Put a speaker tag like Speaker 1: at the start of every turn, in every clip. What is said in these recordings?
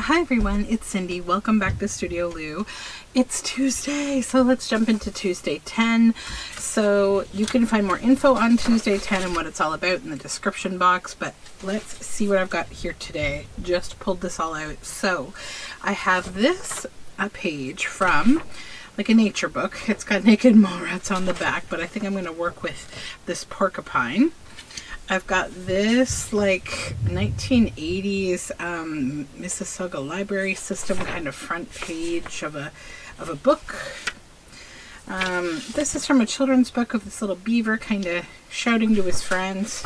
Speaker 1: Hi everyone, it's Cindy. Welcome back to Studioloo. It's Tuesday, so let's jump into Tuesday 10. So you can find more info on Tuesday 10 and what it's all about in the description box, but let's see what I've got here today. Just pulled this all out. So I have this page from like a nature book. It's got naked mole rats on the back, but I think I'm going to work with this porcupine. I've got this like 1980s Mississauga library system kind of front page of a book. This is from a children's book of this little beaver kind of shouting to his friends.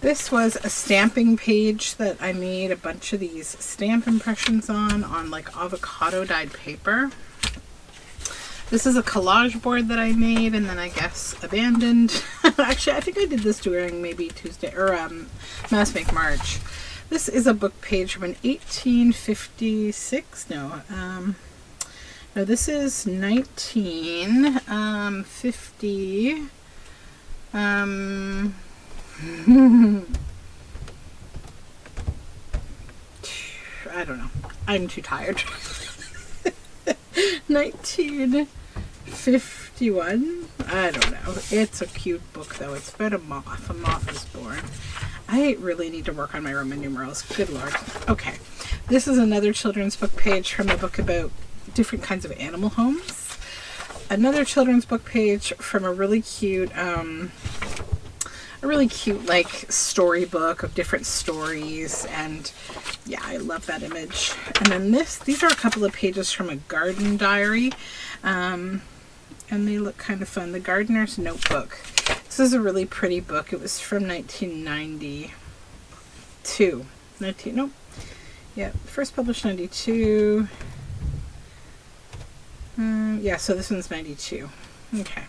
Speaker 1: This was a stamping page that I made a bunch of these stamp impressions on like avocado dyed paper. This is a collage board that I made and then I guess abandoned. Actually, I think I did this during maybe Tuesday or Mass Make March. This is a book page from an 1856. No, this is 1950. I don't know. I'm too tired. 1951. I don't know. It's a cute book though. It's about a moth. A moth is born. I really need to work on my Roman numerals. Good Lord. Okay. This is another children's book page from a book about different kinds of animal homes. Another children's book page from a really cute like storybook of different stories, and yeah, I love that image. And then these are a couple of pages from a garden diary, and they look kind of fun. The Gardener's Notebook. This is a really pretty book. It was from 1992. First published 92. Yeah, so this one's 92. Okay.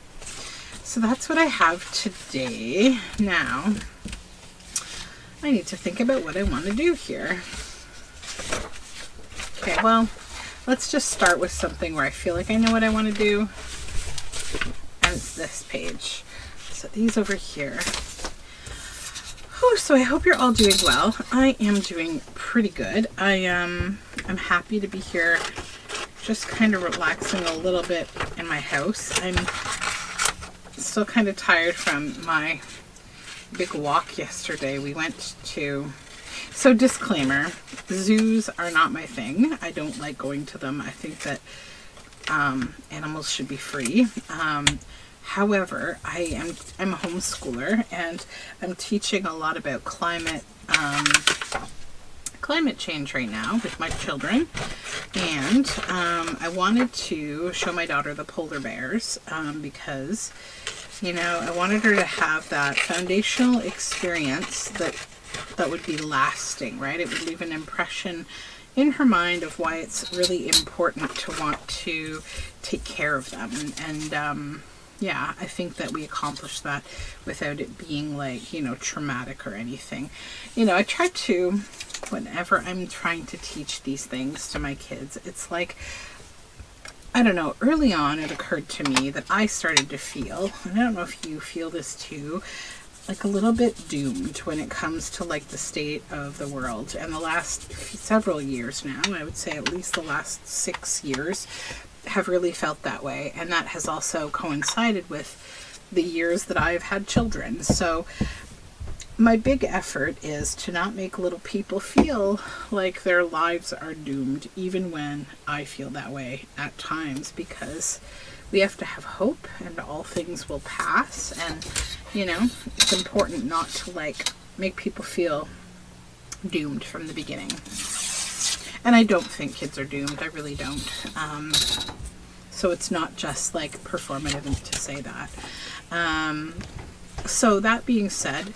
Speaker 1: So that's what I have today. Now, I need to think about what I want to do here. Okay, well, let's just start with something where I feel like I know what I want to do. And it's this page. So these over here. Oh, so I hope you're all doing well. I am doing pretty good. I'm happy to be here, just kind of relaxing a little bit in my house. I'm still kind of tired from my big walk yesterday. We went to, so disclaimer, zoos are not my thing. I don't like going to them. I think that animals should be free. However, I'm a homeschooler and I'm teaching a lot about climate change right now with my children, and I wanted to show my daughter the polar bears because, you know, I wanted her to have that foundational experience that would be lasting, right? It would leave an impression in her mind of why it's really important to want to take care of them. And yeah, I think that we accomplished that without it being like, you know, traumatic or anything. You know, I try to, whenever I'm trying to teach these things to my kids, it's like, I don't know, early on it occurred to me that I started to feel, and I don't know if you feel this too, like a little bit doomed when it comes to like the state of the world. And the last several years now, I would say at least the last 6 years, have really felt that way. And that has also coincided with the years that I've had children. So my big effort is to not make little people feel like their lives are doomed, even when I feel that way at times, because we have to have hope and all things will pass. And, you know, it's important not to like make people feel doomed from the beginning. And I don't think kids are doomed. I really don't. So it's not just like performative to say that. So that being said,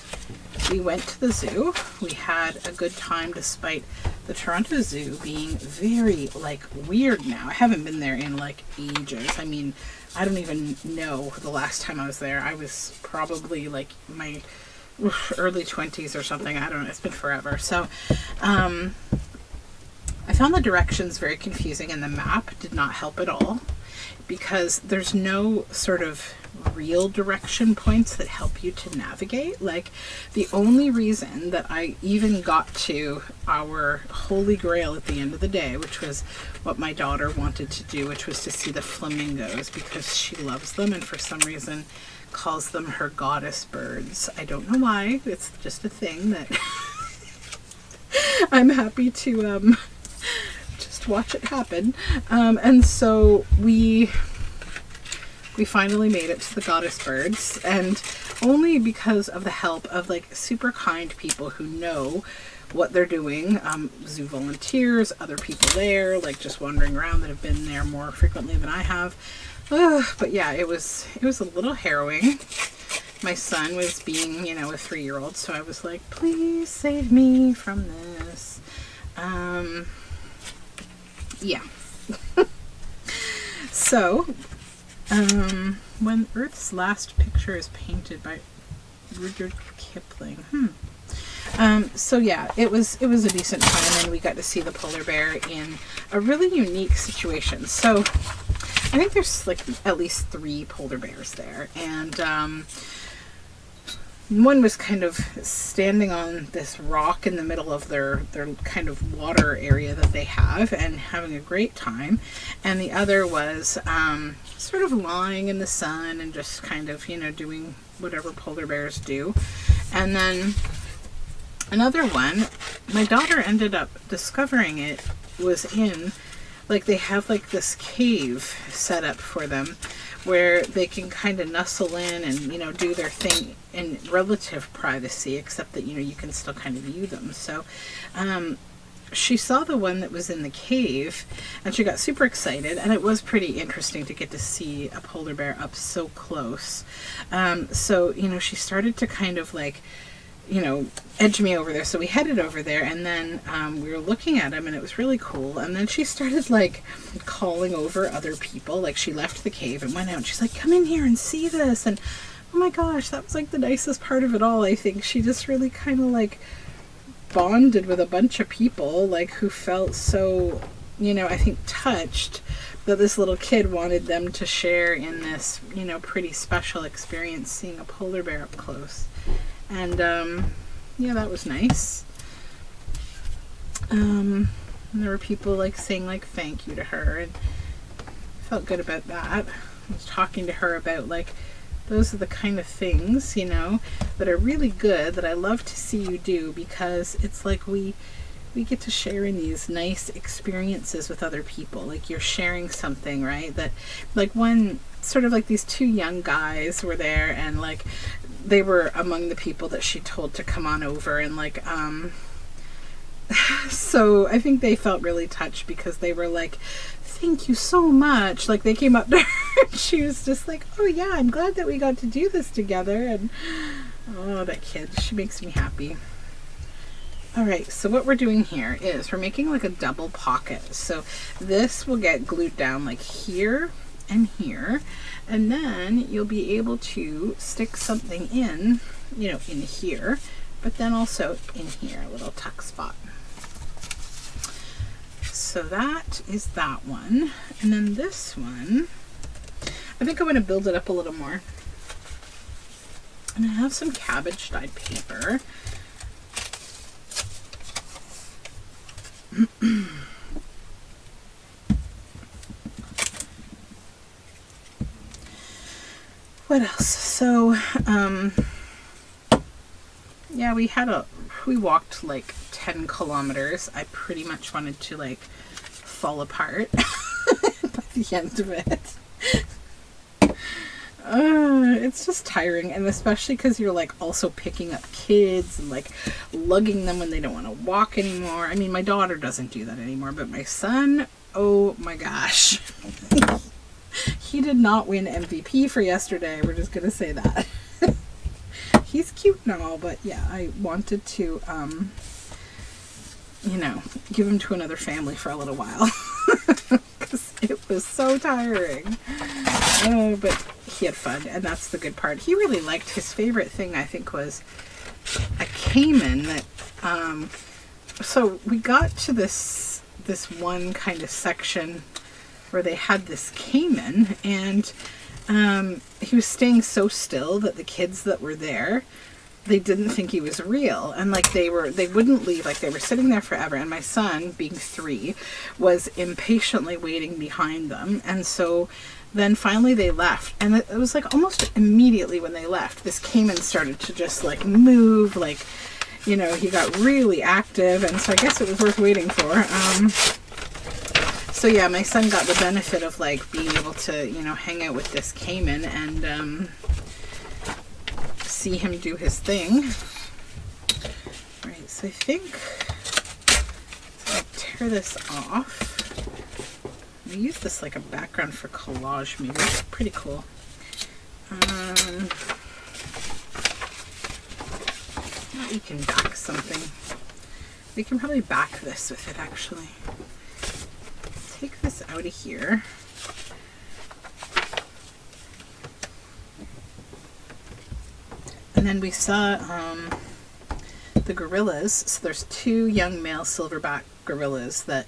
Speaker 1: we went to the zoo. We had a good time despite the Toronto Zoo being very like weird now. I haven't been there in like ages. I mean, I don't even know the last time I was there. I was probably like my early 20s or something. I don't know. It's been forever. So, I found the directions very confusing and the map did not help at all, because there's no sort of real direction points that help you to navigate. Like, the only reason that I even got to our holy grail at the end of the day, which was what my daughter wanted to do, which was to see the flamingos, because she loves them and for some reason calls them her goddess birds. I don't know why. It's just a thing that I'm happy to just watch it happen. And so we finally made it to the goddess birds, and only because of the help of like super kind people who know what they're doing, zoo volunteers, other people there, like just wandering around that have been there more frequently than I have. But yeah, it was a little harrowing. My son was being, you know, a 3-year-old, so I was like, please save me from this. Yeah. So, When Earth's Last Picture is Painted by Rudyard Kipling. So yeah, it was a decent time, and we got to see the polar bear in a really unique situation. So I think there's like at least 3 polar bears there, and one was kind of standing on this rock in the middle of their kind of water area that they have and having a great time. And the other was sort of lying in the sun and just kind of, you know, doing whatever polar bears do. And then another one, my daughter ended up discovering it was in, like, they have like this cave set up for them where they can kind of nestle in and, you know, do their thing in relative privacy, except that, you know, you can still kind of view them. So she saw the one that was in the cave and she got super excited, and it was pretty interesting to get to see a polar bear up so close. So, you know, she started to kind of like, you know, edge me over there. So we headed over there, and then we were looking at him, and it was really cool. And then she started like calling over other people. Like, she left the cave and went out, and she's like, come in here and see this. And oh my gosh, that was like the nicest part of it all. I think she just really kind of like bonded with a bunch of people, like, who felt so, you know, I think touched that this little kid wanted them to share in this, you know, pretty special experience seeing a polar bear up close. And yeah, that was nice. And there were people like saying like thank you to her, and I felt good about that. I was talking to her about like, those are the kind of things, you know, that are really good, that I love to see you do, because it's like we get to share in these nice experiences with other people. Like, you're sharing something, right? That, like, one sort of like these 2 young guys were there, and like they were among the people that she told to come on over, and like so I think they felt really touched because they were like, thank you so much. Like, they came up to her and she was just like, oh yeah, I'm glad that we got to do this together. And oh, that kid, she makes me happy. All right, so what we're doing here is we're making like a double pocket. So this will get glued down like here and here, and then you'll be able to stick something in, you know, in here, but then also in here, a little tuck spot. So that is that one. And then this one, I think I'm going to build it up a little more. And I have some cabbage dyed paper. What else? So, yeah, we walked like 10 kilometers. I pretty much wanted to like fall apart by the end of it. It's just tiring, and especially because you're like also picking up kids and like lugging them when they don't want to walk anymore. I mean, my daughter doesn't do that anymore, but my son, oh my gosh. He did not win MVP for yesterday. We're just going to say that. He's cute and all, but yeah, I wanted to, you know, give him to another family for a little while. Because it was so tiring. Oh, but he had fun, and that's the good part. He really liked, his favorite thing, I think, was a caiman that, so we got to this one kind of section where they had this caiman, and he was staying so still that the kids that were there, they didn't think he was real, and like they wouldn't leave, like they were sitting there forever, and my son, being 3, was impatiently waiting behind them. And so then finally they left, and it was like almost immediately when they left, this caiman started to just like move, like, you know, he got really active, and so I guess it was worth waiting for. So yeah, my son got the benefit of like being able to, you know, hang out with this caiman and see him do his thing. Right, so I think I'll tear this off. I use this like a background for collage, maybe. It's pretty cool. We can back something. We can probably back this with it, actually. Take this out of here. And then we saw the gorillas. So there's 2 young male silverback gorillas that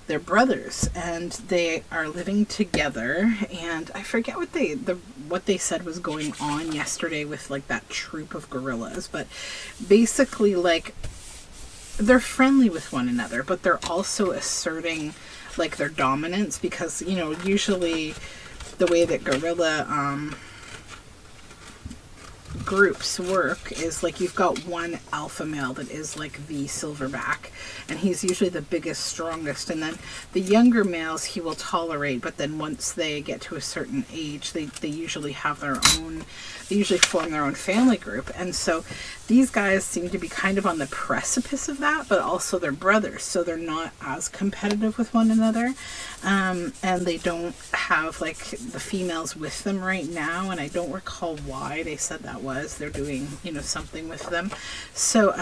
Speaker 1: they're brothers, and they are living together. And I forget what they said was going on yesterday with like that troop of gorillas, but basically like they're friendly with one another, but they're also asserting like their dominance, because, you know, usually the way that gorilla groups work is like you've got one alpha male that is like the silverback, and he's usually the biggest, strongest, and then the younger males he will tolerate, but then once they get to a certain age, they usually have their own, they usually form their own family group. And so these guys seem to be kind of on the precipice of that, but also they're brothers, so they're not as competitive with one another, and they don't have like the females with them right now, and I don't recall why they said that was. They're doing, you know, something with them. So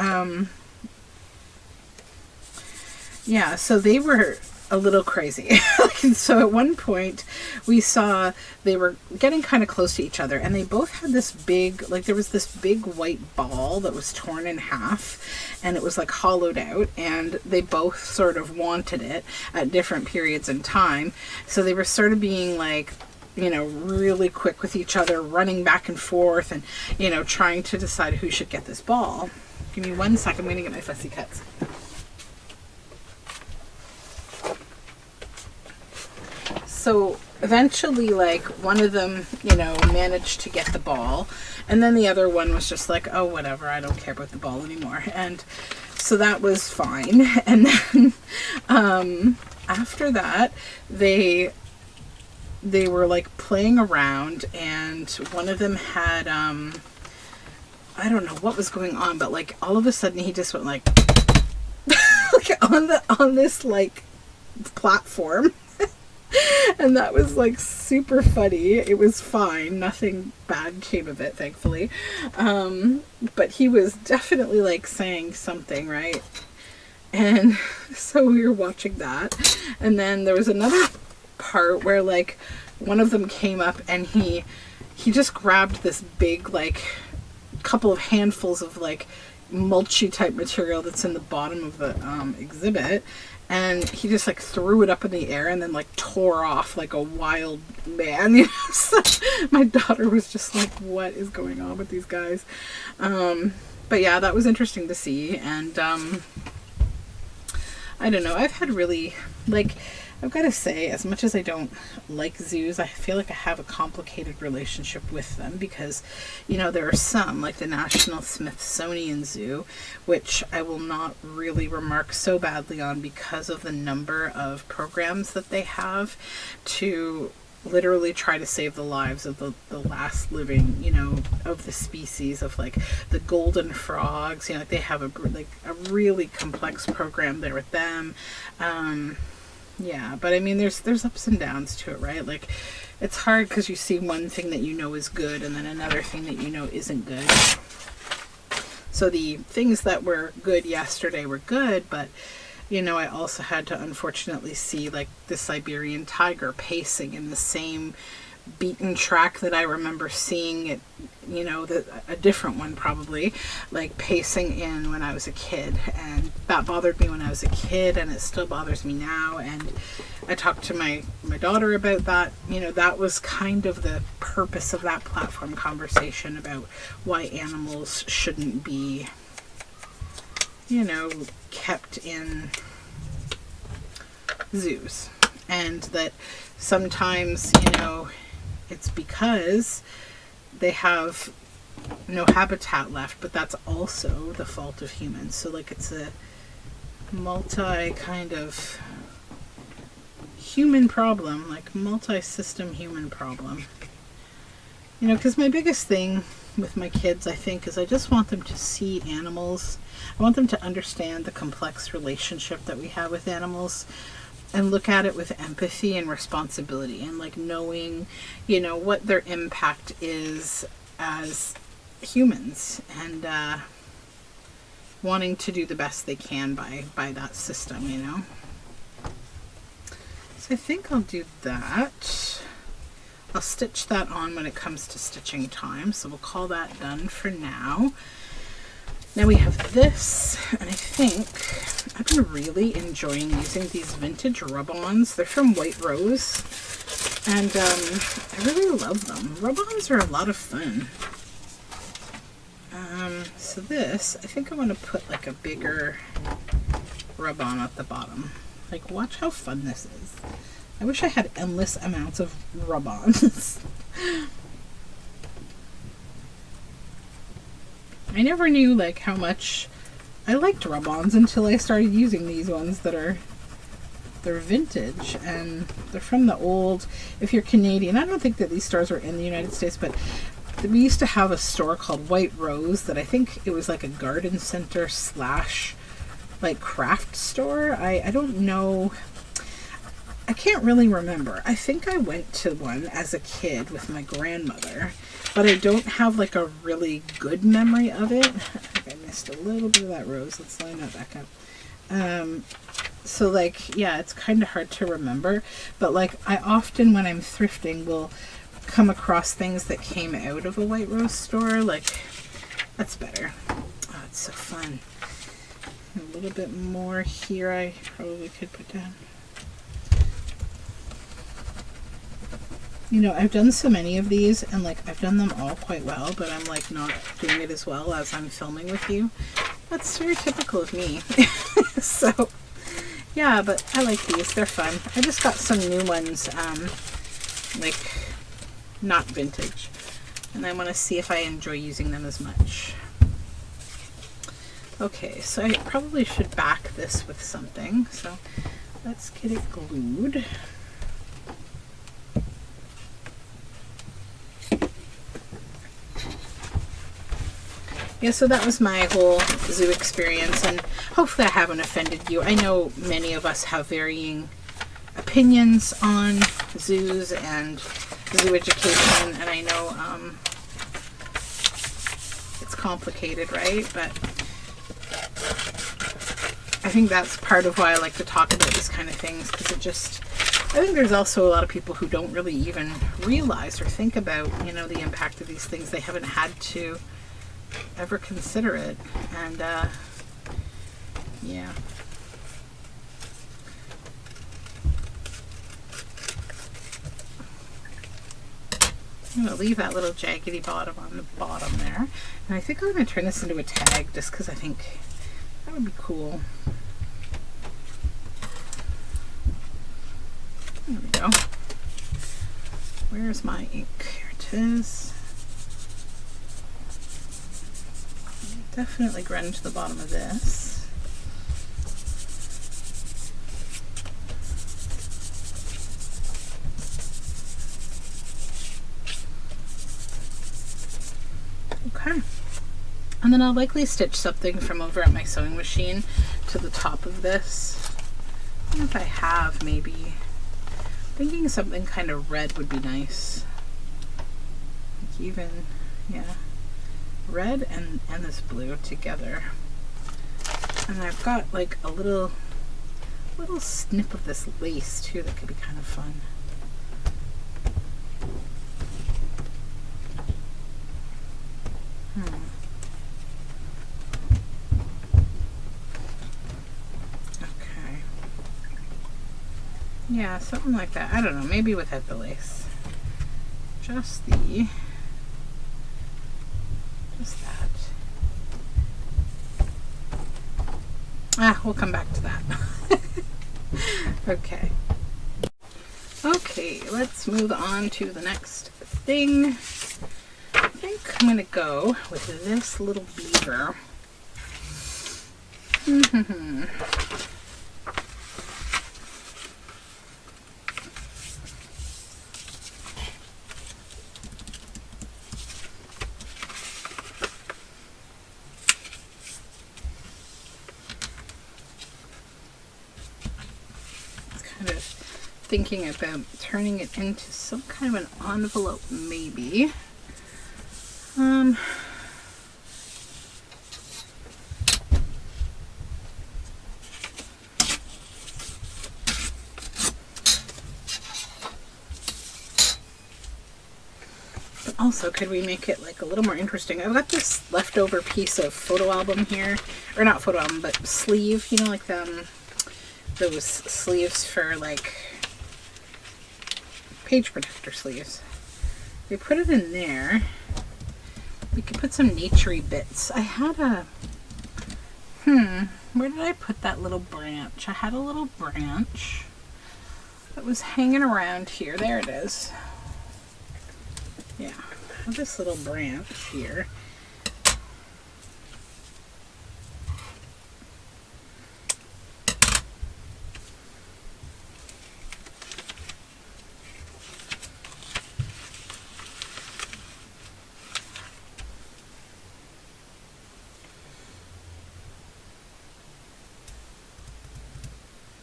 Speaker 1: yeah, so they were a little crazy. And so at one point we saw they were getting kind of close to each other, and they both had this big, like there was this big white ball that was torn in half, and it was like hollowed out, and they both sort of wanted it at different periods in time. So they were sort of being like, you know, really quick with each other, running back and forth, and, you know, trying to decide who should get this ball. Give me 1 second, I'm going to get my fussy cuts. So eventually, like, one of them, you know, managed to get the ball, and then the other one was just like, oh, whatever, I don't care about the ball anymore. And so that was fine. And then after that, they were like playing around, and one of them had I don't know what was going on, but like all of a sudden he just went like on this like platform. And that was like super funny. It was fine. Nothing bad came of it, thankfully. But he was definitely like saying something, right? And so we were watching that. And then there was another part where like one of them came up, and he just grabbed this big like couple of handfuls of like mulchy type material that's in the bottom of the exhibit, and he just like threw it up in the air and then like tore off like a wild man, you know. So my daughter was just like, what is going on with these guys? But yeah, that was interesting to see. And I don't know, I've had really, like, I've got to say, as much as I don't like zoos, I feel like I have a complicated relationship with them, because, you know, there are some, like the National Smithsonian Zoo, which I will not really remark so badly on because of the number of programs that they have to literally try to save the lives of the last living, you know, of the species of like the golden frogs. You know, like they have a really complex program there with them. Yeah, but I mean, there's ups and downs to it, right? Like, it's hard because you see one thing that you know is good, and then another thing that you know isn't good. So the things that were good yesterday were good, but, you know, I also had to unfortunately see like the Siberian tiger pacing in the same beaten track that I remember seeing it, you know, a different one probably, like pacing in when I was a kid. And that bothered me when I was a kid, and it still bothers me now. And I talked to my daughter about that. You know, that was kind of the purpose of that platform conversation about why animals shouldn't be, you know, kept in zoos. And that sometimes, you know, it's because they have no habitat left, but that's also the fault of humans. So like it's a multi kind of human problem, like multi-system human problem. You know, because my biggest thing with my kids, I think, is I just want them to see animals. I want them to understand the complex relationship that we have with animals, and look at it with empathy and responsibility, and like knowing, you know, what their impact is as humans, and wanting to do the best they can by that system, you know. So I think I'll do that. I'll stitch that on when it comes to stitching time, so we'll call that done for now. Now we have this, and I think I've been really enjoying using these vintage rub-ons. They're from White Rose, and I really love them. Rub-ons are a lot of fun. So this, I think I want to put like a bigger rub-on at the bottom. Like, watch how fun this is. I wish I had endless amounts of rub-ons. I never knew like how much I liked rub-ons until I started using these ones that are, they're vintage, and they're from the old, if you're Canadian, I don't think that these stores were in the United States, but we used to have a store called White Rose that I think it was like a garden center slash like craft store. I don't know. I can't really remember. I think I went to one as a kid with my grandmother, but I don't have like a really good memory of it. I think I missed a little bit of that rose. Let's line that back up. So like, yeah, it's kind of hard to remember, but like I often when I'm thrifting will come across things that came out of a White Rose store. Like, that's better. Oh, it's so fun. A little bit more here I probably could put down. You know, I've done so many of these, and like I've done them all quite well, but I'm like not doing it as well as I'm filming with you. That's very typical of me. So yeah, but I like these. They're fun. I just got some new ones, like not vintage, and I want to see if I enjoy using them as much. Okay, so I probably should back this with something, so let's get it glued. Yeah, so that was my whole zoo experience, and hopefully I haven't offended you. I know many of us have varying opinions on zoos and zoo education, and I know it's complicated, right? But I think that's part of why I like to talk about these kind of things, because it just, I think there's also a lot of people who don't really even realize or think about, you know, the impact of these things. They haven't had to ever consider it, and yeah. I'm going to leave that little jaggedy bottom on the bottom there, and I think I'm going to turn this into a tag just because I think that would be cool. There we go. Where's my ink? Here it is. Definitely run to the bottom of this. Okay. And then I'll likely stitch something from over at my sewing machine to the top of this. I don't know if I have, maybe. Thinking something kind of red would be nice. Like even, yeah. Red and this blue together, and I've got like a little snip of this lace too that could be kind of fun. Yeah, something like that. I don't know, maybe without the lace. Just that. We'll come back to that. Okay. Okay, let's move on to the next thing. I think I'm gonna go with this little beaver. Kind of thinking about turning it into some kind of an envelope, maybe. But also, could we make it like a little more interesting? I've got this leftover piece of photo album here, or not photo album, but sleeve. You know, like those sleeves for like page protector sleeves. We put it in there. We could put some naturey bits. I had a where did I put that little branch? I had a little branch that was hanging around here. There it is. Yeah, I have this little branch here.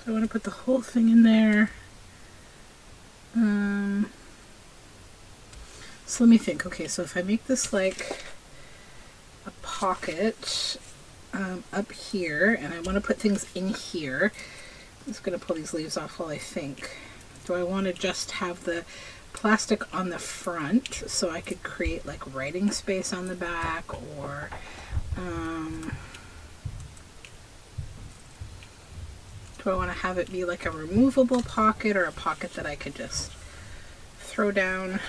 Speaker 1: I want to put the whole thing in there. So let me think. Okay, so if I make this like a pocket up here, and I want to put things in here, I'm just going to pull these leaves off while I think. Do I want to just have the plastic on the front so I could create like writing space on the back, or do I want to have it be like a removable pocket, or a pocket that I could just throw down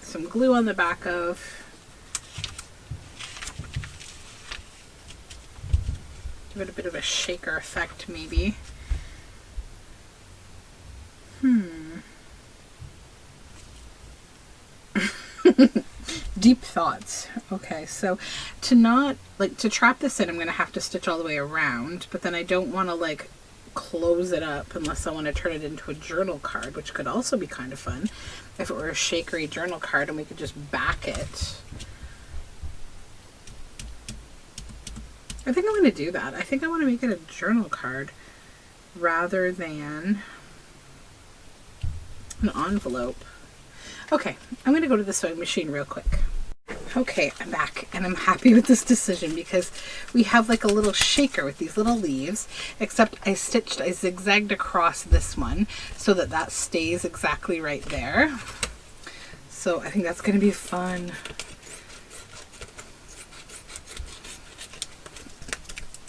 Speaker 1: some glue on the back of? Give it a bit of a shaker effect, maybe. Deep thoughts. Okay, so to trap this in, I'm going to have to stitch all the way around, but then I don't want to like close it up unless I want to turn it into a journal card, which could also be kind of fun if it were a shakery journal card and we could just back it. I think I'm going to do that. I think I want to make it a journal card rather than an envelope. Okay, I'm going to go to the sewing machine real quick. Okay, I'm back and I'm happy with this decision because we have like a little shaker with these little leaves, except I zigzagged across this one so that that stays exactly right there. So I think that's going to be fun.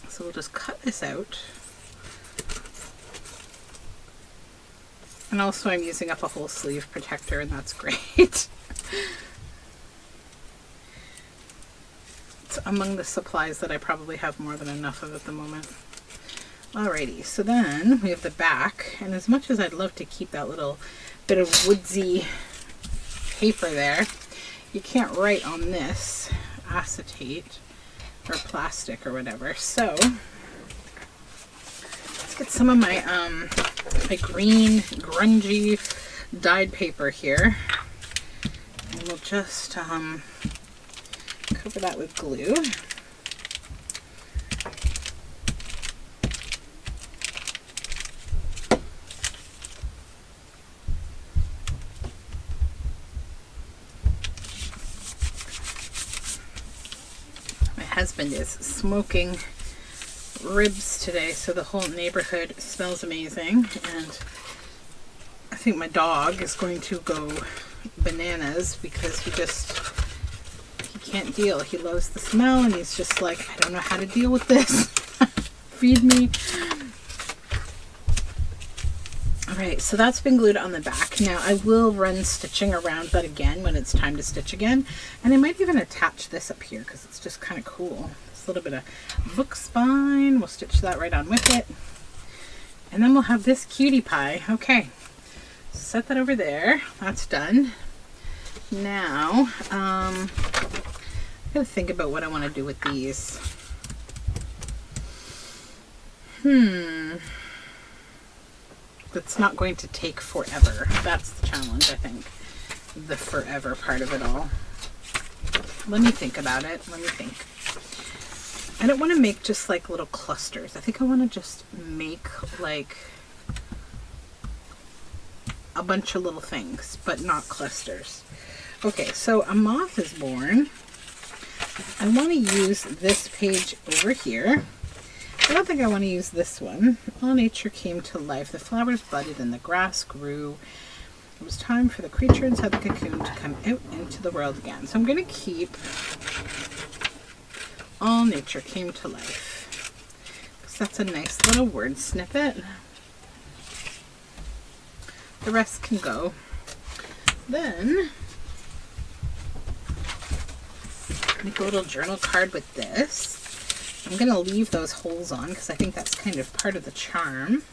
Speaker 1: So we'll just cut this out. And also I'm using up a whole sleeve protector, and that's great. It's among the supplies that I probably have more than enough of at the moment. Alrighty, so then we have the back, and as much as I'd love to keep that little bit of woodsy paper there, you can't write on this acetate or plastic or whatever. So let's get some of my my green grungy dyed paper here, and we'll just cover that with glue. My husband is smoking ribs today, so the whole neighborhood smells amazing, and I think my dog is going to go bananas because he can't deal. He loves the smell, and he's just like, I don't know how to deal with this. Feed me. Alright, so that's been glued on the back. Now I will run stitching around that again when it's time to stitch again. And I might even attach this up here because it's just kind of cool. This little bit of book spine. We'll stitch that right on with it. And then we'll have this cutie pie. Okay, set that over there. That's done. Now, I'm going to think about what I want to do with these. That's not going to take forever. That's the challenge, I think. The forever part of it all. Let me think about it. Let me think. I don't want to make just like little clusters. I think I want to just make like a bunch of little things, but not clusters. Okay, so a moth is born. I want to use this page over here. I don't think I want to use this one. All nature came to life. The flowers budded and the grass grew. It was time for the creature inside the cocoon to come out into the world again. So I'm going to keep all nature came to life, because that's a nice little word snippet. The rest can go. Then make a little journal card with this. I'm going to leave those holes on because I think that's kind of part of the charm.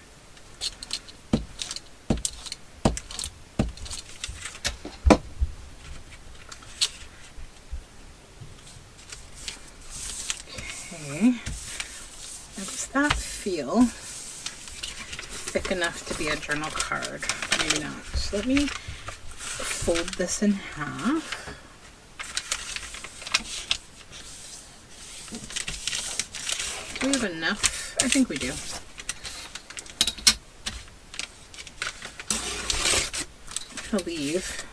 Speaker 1: Okay. Now does that feel thick enough to be a journal card? Maybe not. So let me fold this in half. Do we have enough? I think we do. I'll leave.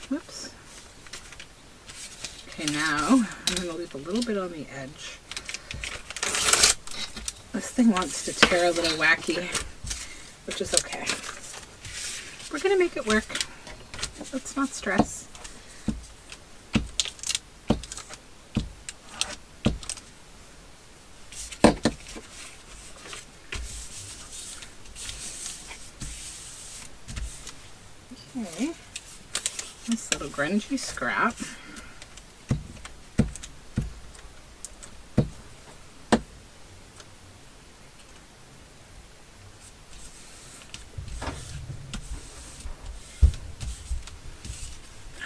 Speaker 1: Whoops. Okay, now I'm going to leave a little bit on the edge. This thing wants to tear a little wacky, which is okay. We're going to make it work. Let's not stress. Okay, this little grungy scrap.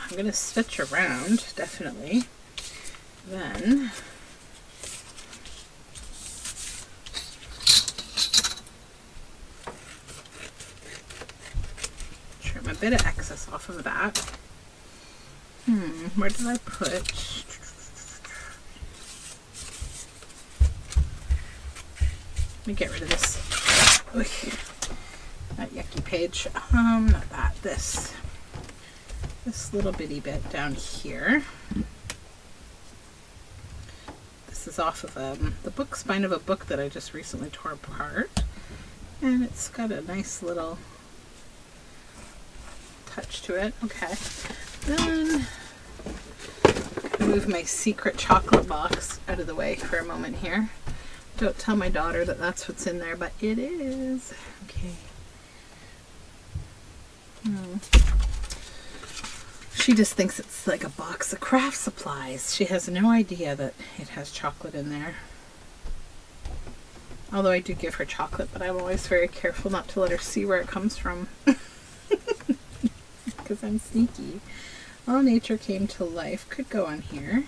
Speaker 1: I'm going to stitch around, definitely. Then trim a bit of excess off of that. Where did I put? Let me get rid of this. That yucky page. Not that. This little bitty bit down here. This is off of the book spine of a book that I just recently tore apart, and it's got a nice little touch to it. Okay, then move my secret chocolate box out of the way for a moment here. Don't tell my daughter that that's what's in there, but it is. Okay. She just thinks it's like a box of craft supplies. She has no idea that it has chocolate in there. Although I do give her chocolate, but I'm always very careful not to let her see where it comes from. Because I'm sneaky. All nature came to life. Could go on here.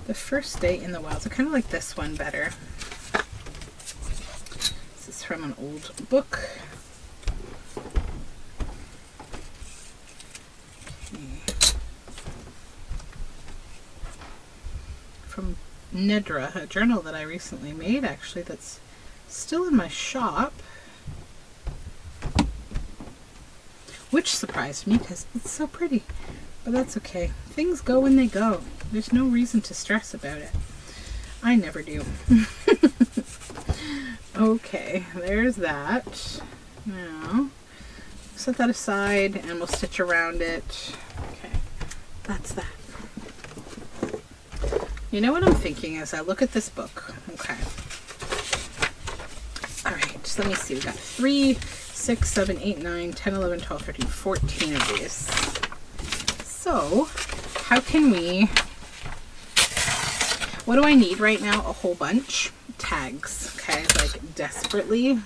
Speaker 1: The first day in the wild. So kind of like this one better. This is from an old book. From Nedra, a journal that I recently made, actually, that's still in my shop, which surprised me because it's so pretty, but that's okay. Things go when they go. There's no reason to stress about it. I never do. Okay, there's that. Now set that aside and we'll stitch around it. Okay, that's that. You know what I'm thinking as I look at this book? Okay. All right, so let me see. We got 3, 6, 7, 8, 9, 10, 11, 12, 13, 14 of these. So how can we, what do I need right now? A whole bunch. Tags, okay, like desperately.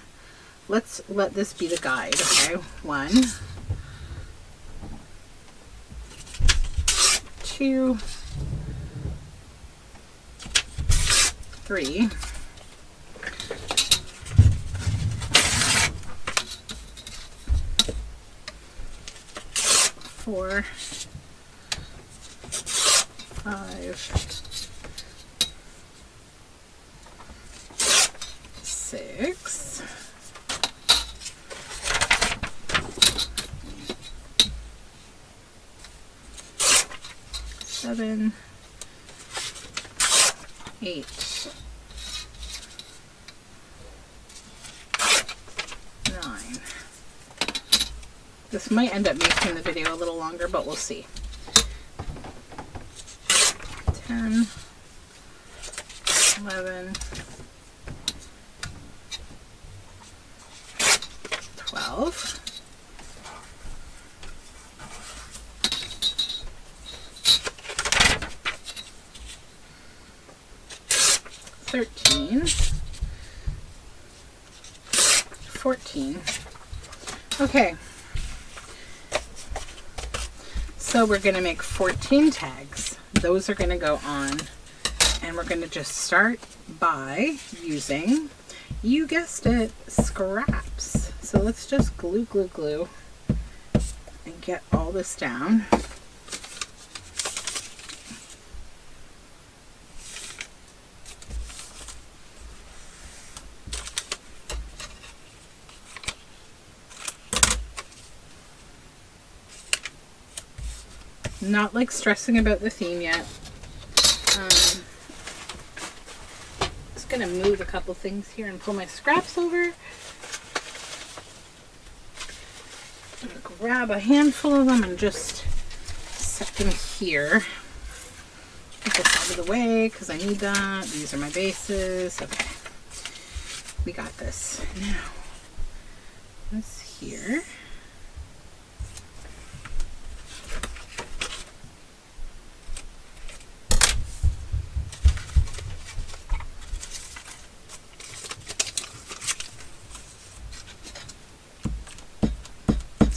Speaker 1: Let's let this be the guide, okay? 1, 2, 3, 4, 5, 6, 7, 8, 9. This might end up making the video a little longer, but we'll see. 10, 11, 12, 13, 14. Okay, so we're going to make 14 tags. Those are going to go on, and we're going to just start by using, you guessed it, scraps. So let's just glue, glue, glue, and get all this down. Not like stressing about the theme yet. Just gonna move a couple things here and pull my scraps over. I'm gonna grab a handful of them and just set them here. Get this out of the way because I need that. These are my bases. Okay, we got this. Now, this here.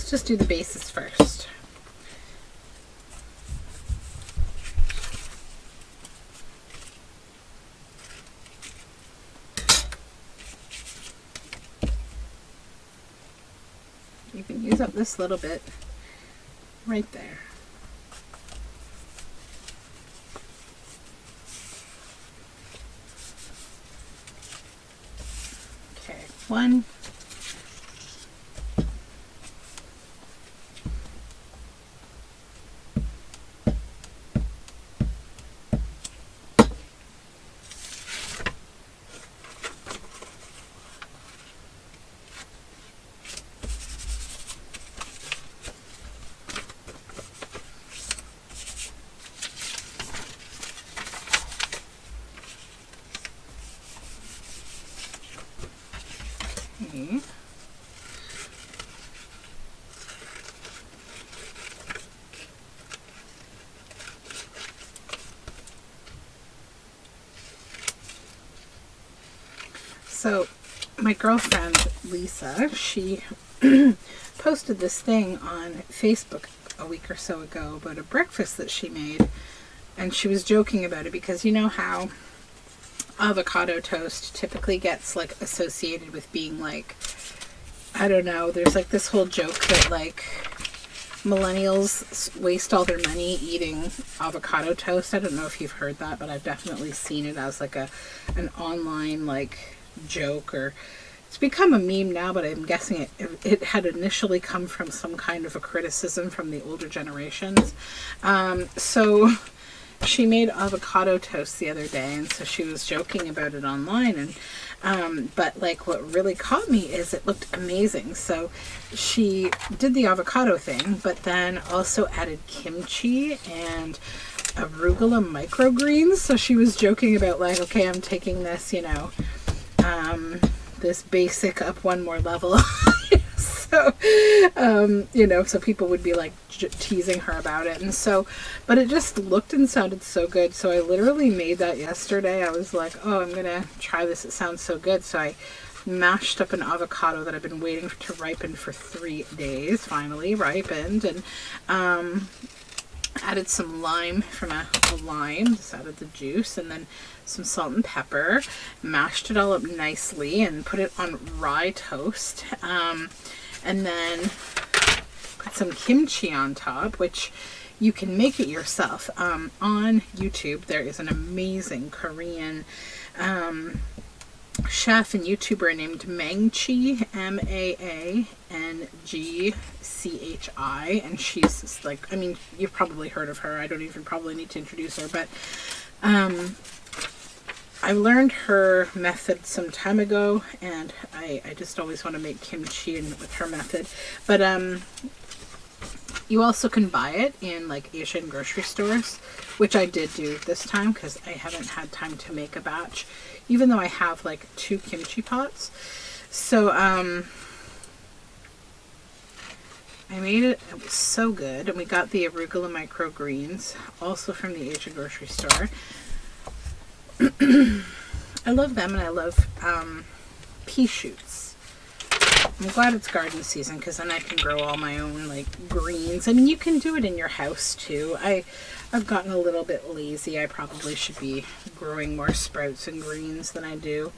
Speaker 1: Just do the bases first. You can use up this little bit right there. Okay, 1. Okay. So my girlfriend Lisa, she posted this thing on Facebook a week or so ago about a breakfast that she made, and she was joking about it because you know how avocado toast typically gets like associated with being like, I don't know, there's like this whole joke that like millennials waste all their money eating avocado toast. I don't know if you've heard that, but I've definitely seen it as like an online like joke, or it's become a meme now, but I'm guessing it had initially come from some kind of a criticism from the older generations. So she made avocado toast the other day, and so she was joking about it online, and but like what really caught me is it looked amazing. So she did the avocado thing, but then also added kimchi and arugula microgreens. So she was joking about like, okay, I'm taking this, you know, this basic up one more level. So, you know, so people would be like teasing her about it. And so, but it just looked and sounded so good. So I literally made that yesterday. I was like, oh, I'm going to try this. It sounds so good. So I mashed up an avocado that I've been waiting to ripen for 3 days. Finally ripened. And added some lime from a lime. Just added the juice. And then some salt and pepper. Mashed it all up nicely and put it on rye toast. And then put some kimchi on top, which you can make it yourself. On YouTube, there is an amazing Korean chef and YouTuber named Mangchi, Maangchi, and she's just like, I mean, you've probably heard of her. I don't even probably need to introduce her, but I learned her method some time ago, and I just always want to make kimchi with her method. But you also can buy it in like Asian grocery stores, which I did do this time because I haven't had time to make a batch, even though I have like 2 kimchi pots. So I made it. It was so good. And we got the arugula microgreens also from the Asian grocery store. I love them, and I love pea shoots. I'm glad it's garden season because then I can grow all my own like greens. I mean, you can do it in your house too. I've gotten a little bit lazy. I probably should be growing more sprouts and greens than I do.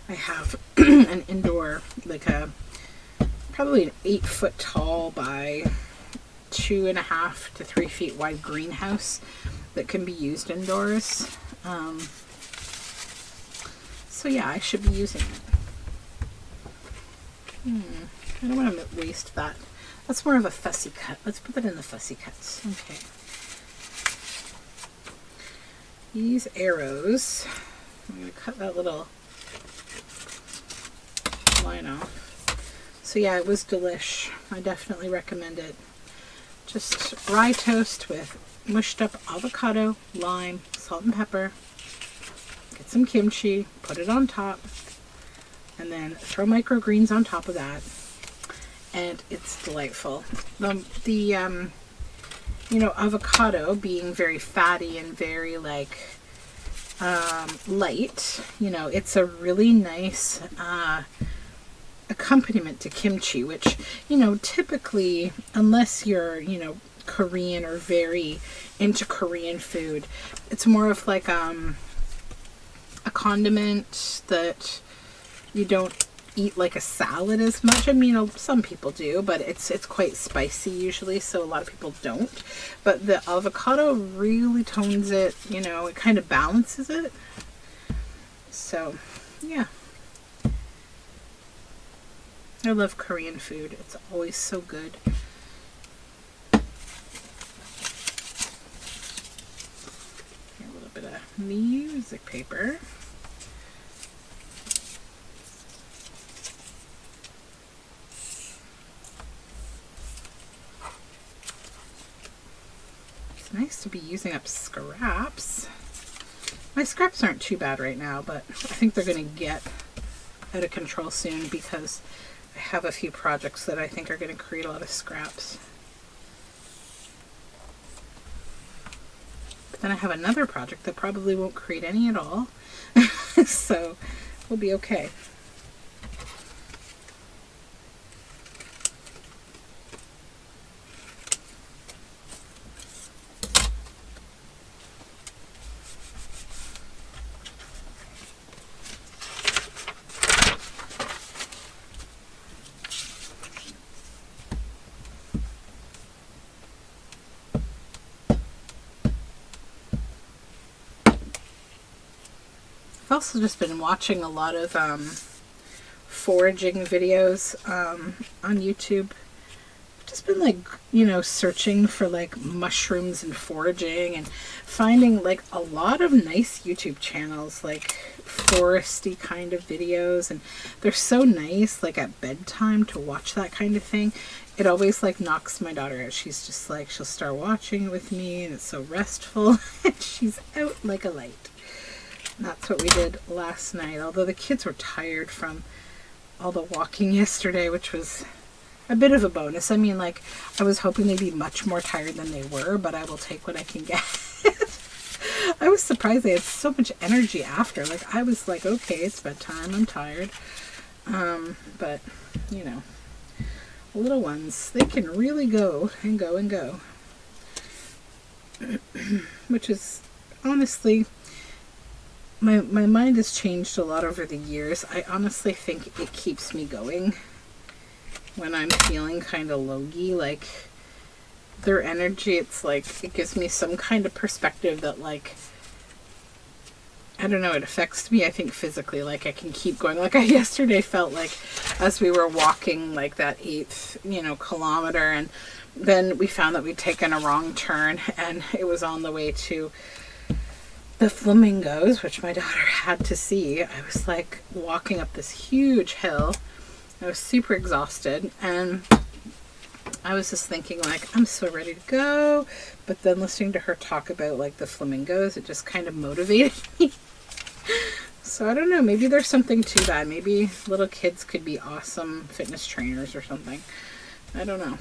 Speaker 1: I have an indoor, like probably an 8-foot tall by 2.5 to 3 feet wide greenhouse that can be used indoors. So yeah, I should be using it. I don't want to waste that. That's more of a fussy cut. Let's put that in the fussy cuts. Okay. These arrows, I'm going to cut that little line off. So yeah, it was delish. I definitely recommend it. Just rye toast with mushed up avocado, lime, salt and pepper. Get some kimchi, put it on top, and then throw microgreens on top of that, and it's delightful. The you know, avocado being very fatty and very like light, you know, it's a really nice accompaniment to kimchi, which, you know, typically, unless you're, you know, Korean or very into Korean food, it's more of like a condiment that you don't eat like a salad as much. I mean, some people do, but it's quite spicy usually, so a lot of people don't. But the avocado really tones it, you know, it kind of balances it. So, yeah. I love Korean food. It's always so good. Here, a little bit of music paper. It's nice to be using up scraps. My scraps aren't too bad right now, but I think they're going to get out of control soon because I have a few projects that I think are going to create a lot of scraps. But then I have another project that probably won't create any at all. So we'll be okay. I've also just been watching a lot of foraging videos on YouTube. I've just been like, you know, searching for like mushrooms and foraging and finding like a lot of nice YouTube channels, like foresty kind of videos, and they're so nice like at bedtime to watch that kind of thing. It always like knocks my daughter out. She's just like, she'll start watching it with me and it's so restful and she's out like a light. That's what we did last night, although the kids were tired from all the walking yesterday, which was a bit of a bonus. I mean, like, I was hoping they'd be much more tired than they were, but I will take what I can get. I was surprised they had so much energy after. Like, I was like, okay, it's bedtime, I'm tired. But, you know, little ones, they can really go and go and go. Which is, honestly, my mind has changed a lot over the years. I honestly think it keeps me going when I'm feeling kind of logy. Like, their energy, it's like, it gives me some kind of perspective that, like, I don't know, it affects me, I think, physically. Like, I can keep going. Like, I yesterday felt like, as we were walking, like, that 8th, you know, kilometer, and then we found that we'd taken a wrong turn, and it was on the way to the flamingos, which my daughter had to see. I was, like, walking up this huge hill. I was super exhausted, and I was just thinking, like, I'm so ready to go. But then listening to her talk about, like, the flamingos, it just kind of motivated me. So I don't know, maybe there's something to that. Maybe little kids could be awesome fitness trainers or something. I don't know.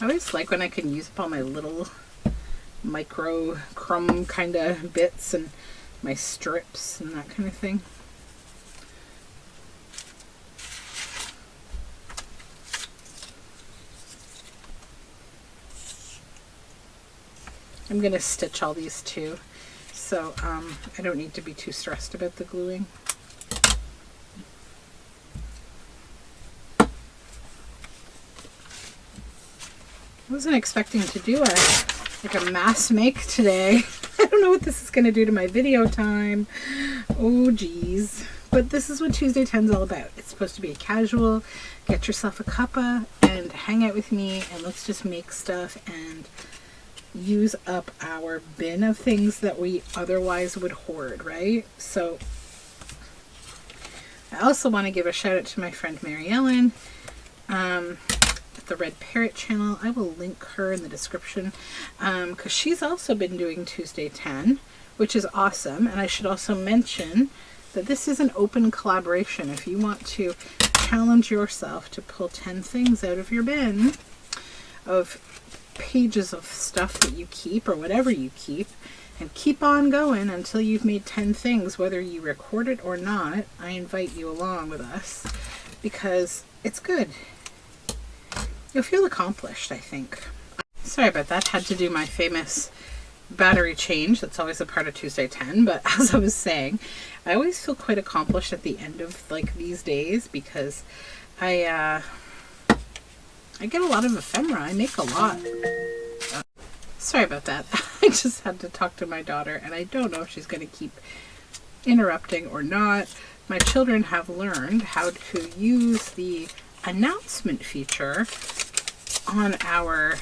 Speaker 1: I always like when I can use up all my little micro crumb kind of bits and my strips and that kind of thing. I'm going to stitch all these too, so I don't need to be too stressed about the gluing. I wasn't expecting to do a mass make today. I don't know what this is going to do to my video time. Oh geez. But this is what Tuesday 10's all about. It's supposed to be a casual, get yourself a cuppa and hang out with me, and let's just make stuff and use up our bin of things that we otherwise would hoard, right? So I also want to give a shout out to my friend Mary Ellen at the Red Parrot channel. I will link her in the description because she's also been doing Tuesday 10, which is awesome. And I should also mention that this is an open collaboration. If you want to challenge yourself to pull 10 things out of your bin of pages of stuff that you keep or whatever you keep, and keep on going until you've made 10 things, whether you record it or not, I invite you along with us because it's good. You'll feel accomplished, I think. Sorry about that. Had to do my famous battery change. That's always a part of Tuesday 10. But as I was saying, I always feel quite accomplished at the end of like these days because I get a lot of ephemera. I make a lot. Sorry about that. I just had to talk to my daughter, and I don't know if she's going to keep interrupting or not. My children have learned how to use the announcement feature on our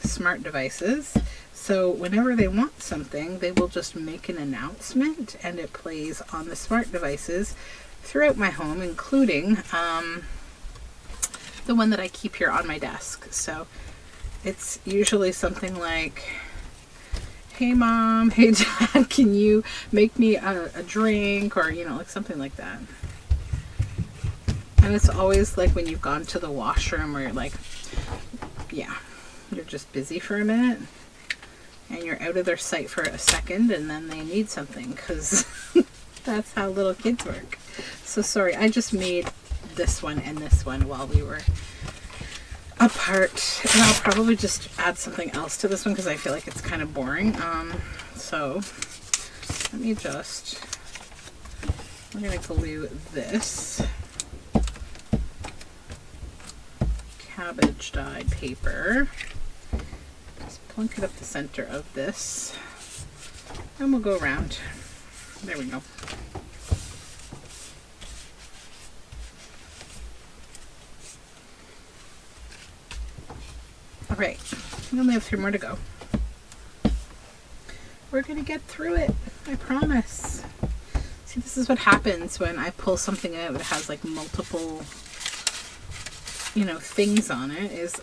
Speaker 1: smart devices. So whenever they want something, they will just make an announcement, and it plays on the smart devices throughout my home, including the one that I keep here on my desk. So it's usually something like, hey mom, hey dad, can you make me a drink, or you know, like something like that. And it's always like when you've gone to the washroom where you're like, yeah, you're just busy for a minute and you're out of their sight for a second, and then they need something, because that's how little kids work. So sorry, I just made this one and this one while we were apart, and I'll probably just add something else to this one because I feel like it's kind of boring. So let me just, we're going to glue this cabbage dyed paper, just plunk it up the center of this, and we'll go around. There we go. Alright, we only have 3 more to go. We're gonna get through it, I promise. See, this is what happens when I pull something out that has like multiple you know, things on it is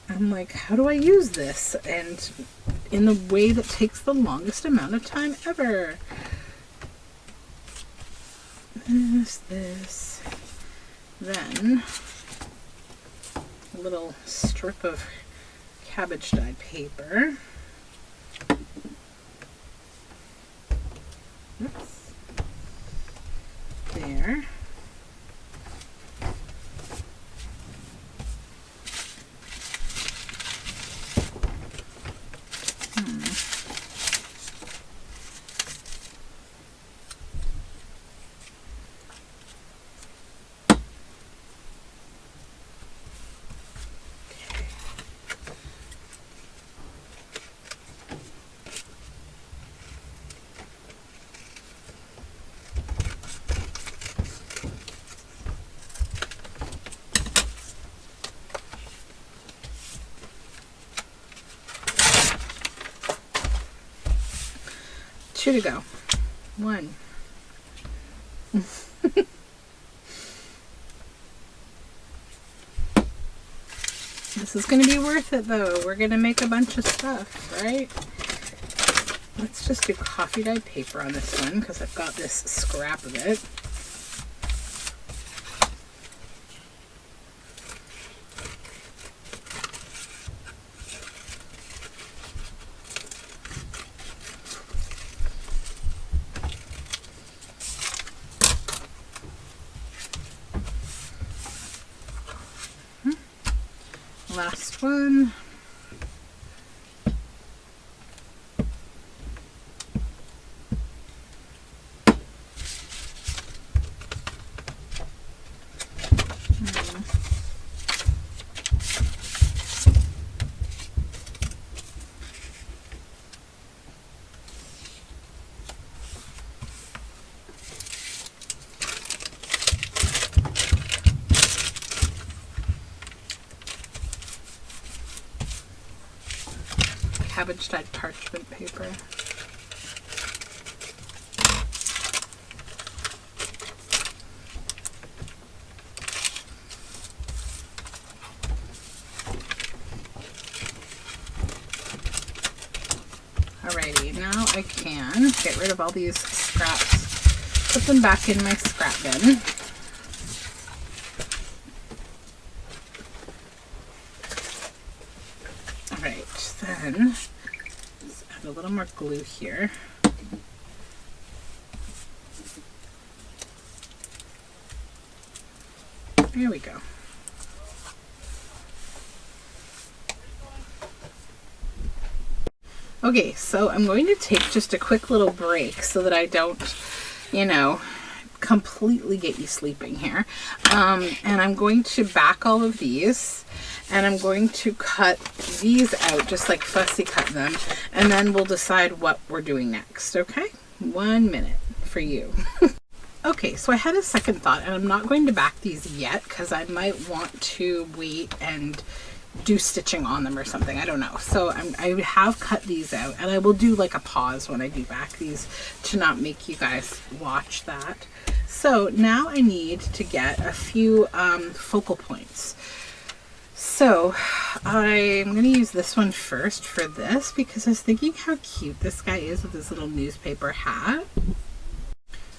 Speaker 1: I'm like, how do I use this? And in the way that takes the longest amount of time ever. This. Then a little strip of cabbage dyed paper. Oops. There. Two to go. One. This is going to be worth it though. We're going to make a bunch of stuff, right? Let's just do coffee dyed paper on this one because I've got this scrap of it. Last one. Cabbage dyed parchment paper. Alrighty, now I can get rid of all these scraps, put them back in my scrap bin. Alright, then let's add a little more glue here. There we go. Okay, so I'm going to take just a quick little break so that I don't, you know, completely get you sleeping here. And I'm going to back all of these, and I'm going to cut these out, just like fussy cut them, and then we'll decide what we're doing next, okay? 1 minute for you. Okay, so I had a second thought, and I'm not going to back these yet because I might want to wait and do stitching on them or something. I don't know. So I have cut these out, and I will do like a pause when I do back these to not make you guys watch that. So now I need to get a few focal points. So I'm going to use this one first for this because I was thinking how cute this guy is with his little newspaper hat.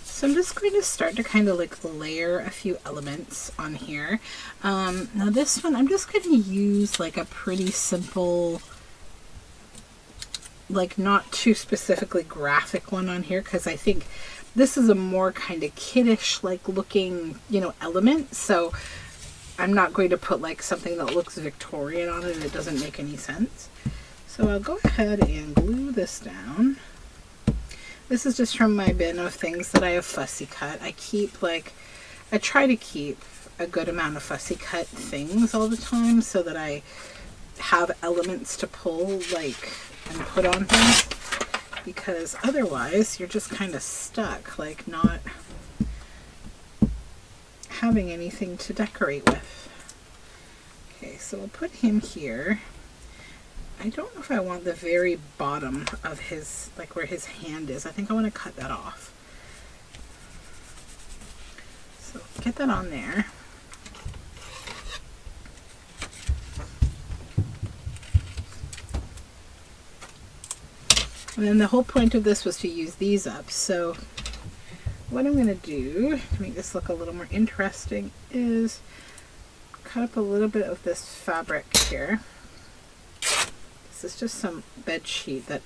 Speaker 1: So I'm just going to start to kind of like layer a few elements on here. Now this one, I'm just going to use like a pretty simple, like not too specifically graphic one on here, because I think this is a more kind of kiddish like looking, you know, element. So I'm not going to put like something that looks Victorian on it. It doesn't make any sense. So I'll go ahead and glue this down. This is just from my bin of things that I have fussy cut. I try to keep a good amount of fussy cut things all the time so that I have elements to pull like and put on things, because otherwise you're just kind of stuck, like not having anything to decorate with. Okay, so we'll put him here. I don't know if I want the very bottom of his, like where his hand is. I think I want to cut that off. So get that on there. And then the whole point of this was to use these up. So what I'm going to do to make this look a little more interesting is cut up a little bit of this fabric here. This is just some bed sheet that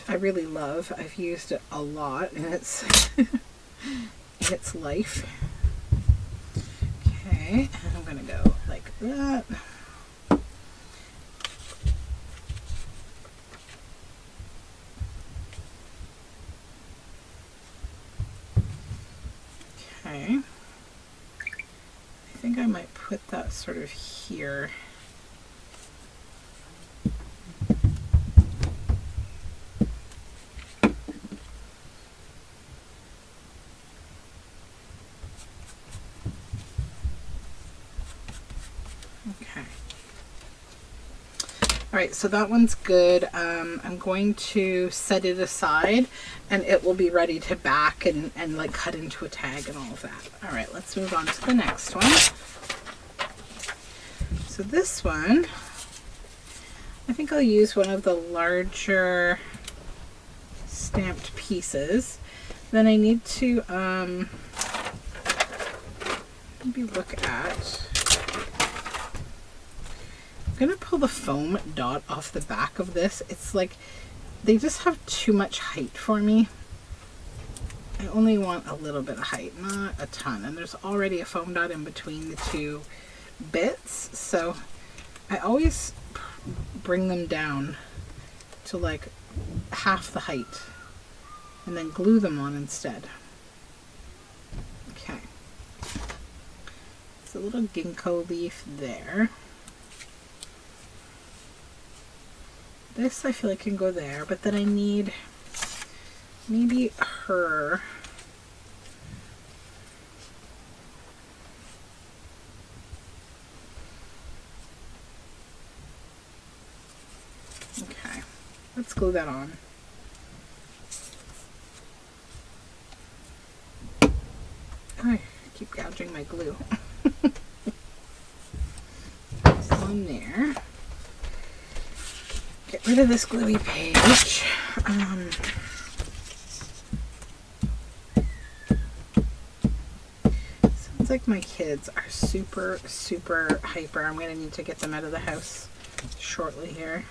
Speaker 1: I really love. I've used it a lot in its its life. Okay, and I'm going to go like that. Okay, I think I might put that sort of here. Okay. All right, so that one's good. I'm going to set it aside and it will be ready to back and like cut into a tag and all of that. All right, let's move on to the next one. So this one, I think I'll use one of the larger stamped pieces. Then I need to maybe look at, I'm gonna pull the foam dot off the back of this. It's like they just have too much height for me. I only want a little bit of height, not a ton. And there's already a foam dot in between the two bits, so I always bring them down to like half the height and then glue them on instead. Okay, it's a little ginkgo leaf there. This I feel like can go there, but then I need maybe her. Okay, let's glue that on. I keep gouging my glue. This on there. Get rid of this gluey page. Sounds like my kids are super, super hyper. I'm going to need to get them out of the house shortly here.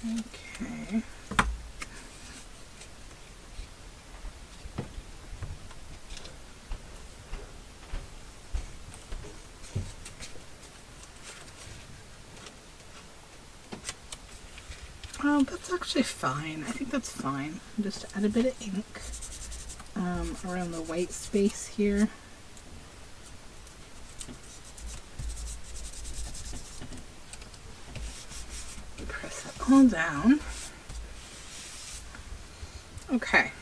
Speaker 1: Okay. Oh, that's actually fine. I think that's fine. Just add a bit of ink around the white space here. Press it all down. Okay.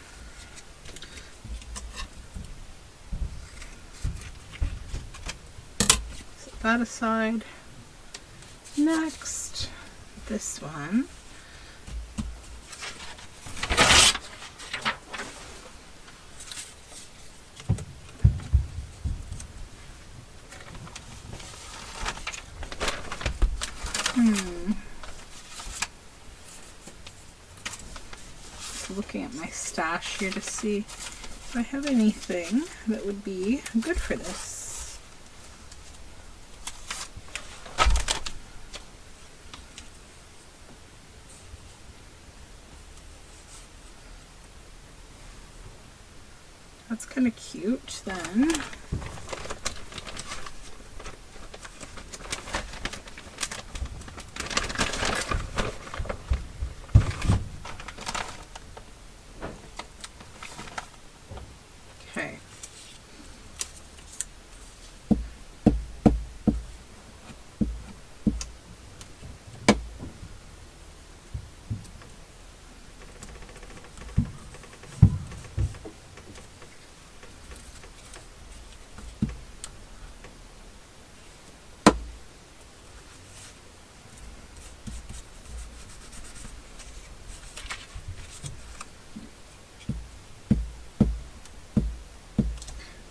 Speaker 1: Set that aside. Next, this one. Looking at my stash here to see if I have anything that would be good for this. That's kind of cute then. Okay.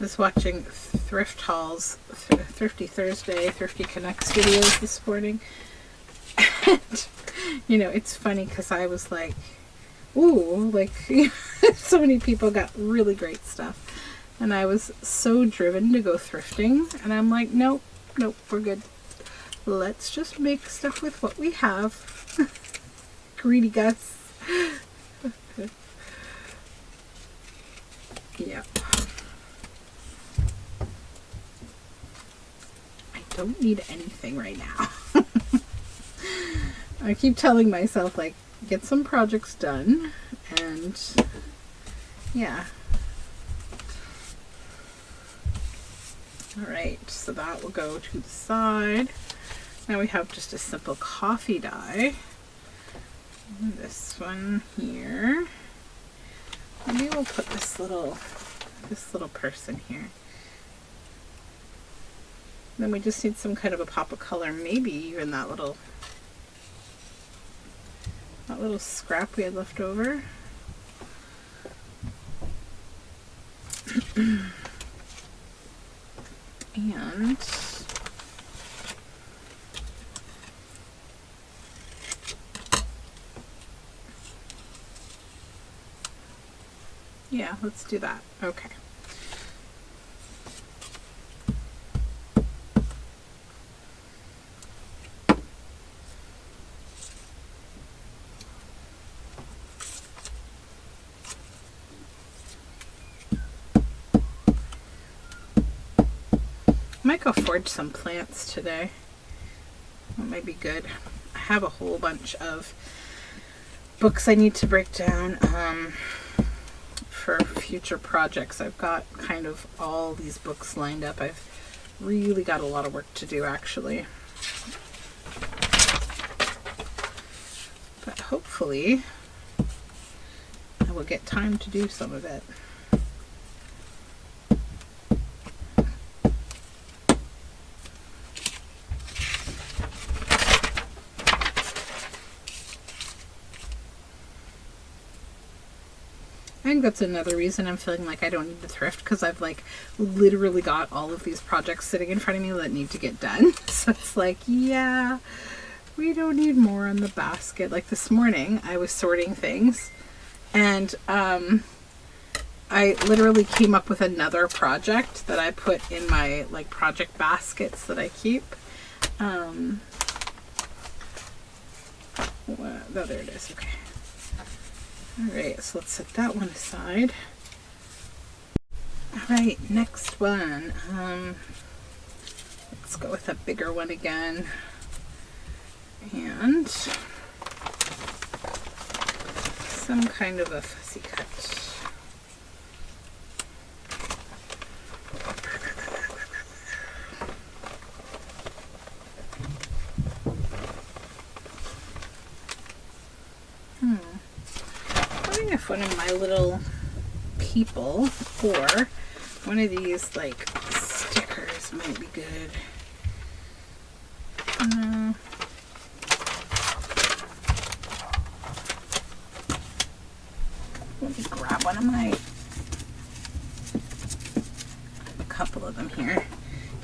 Speaker 1: was watching Thrift Hall's Thrifty Thursday, Thrifty Connects videos this morning. And, you know, it's funny because I was like, ooh, like, so many people got really great stuff. And I was so driven to go thrifting. And I'm like, nope, we're good. Let's just make stuff with what we have. Greedy Gus. Yeah. I don't need anything right now. I keep telling myself, like, get some projects done, and yeah. Alright, so that will go to the side. Now we have just a simple coffee dye. This one here. Maybe we'll put this little person here. Then we just need some kind of a pop of color, maybe even that little scrap we had left over. And yeah, let's do that. Okay. I might go forge some plants today. That might be good. I have a whole bunch of books I need to break down for future projects. I've got kind of all these books lined up. I've really got a lot of work to do, actually. But hopefully I will get time to do some of it. I think that's another reason I'm feeling like I don't need to thrift, because I've like literally got all of these projects sitting in front of me that need to get done. So it's like, yeah, we don't need more on the basket. Like this morning I was sorting things, and I literally came up with another project that I put in my like project baskets that I keep. Well, there it is. Okay. Alright, so let's set that one aside. Alright, next one. Let's go with a bigger one again. And some kind of a fussy cut. If one of my little people or one of these like stickers might be good. Let me grab one of my, a couple of them here.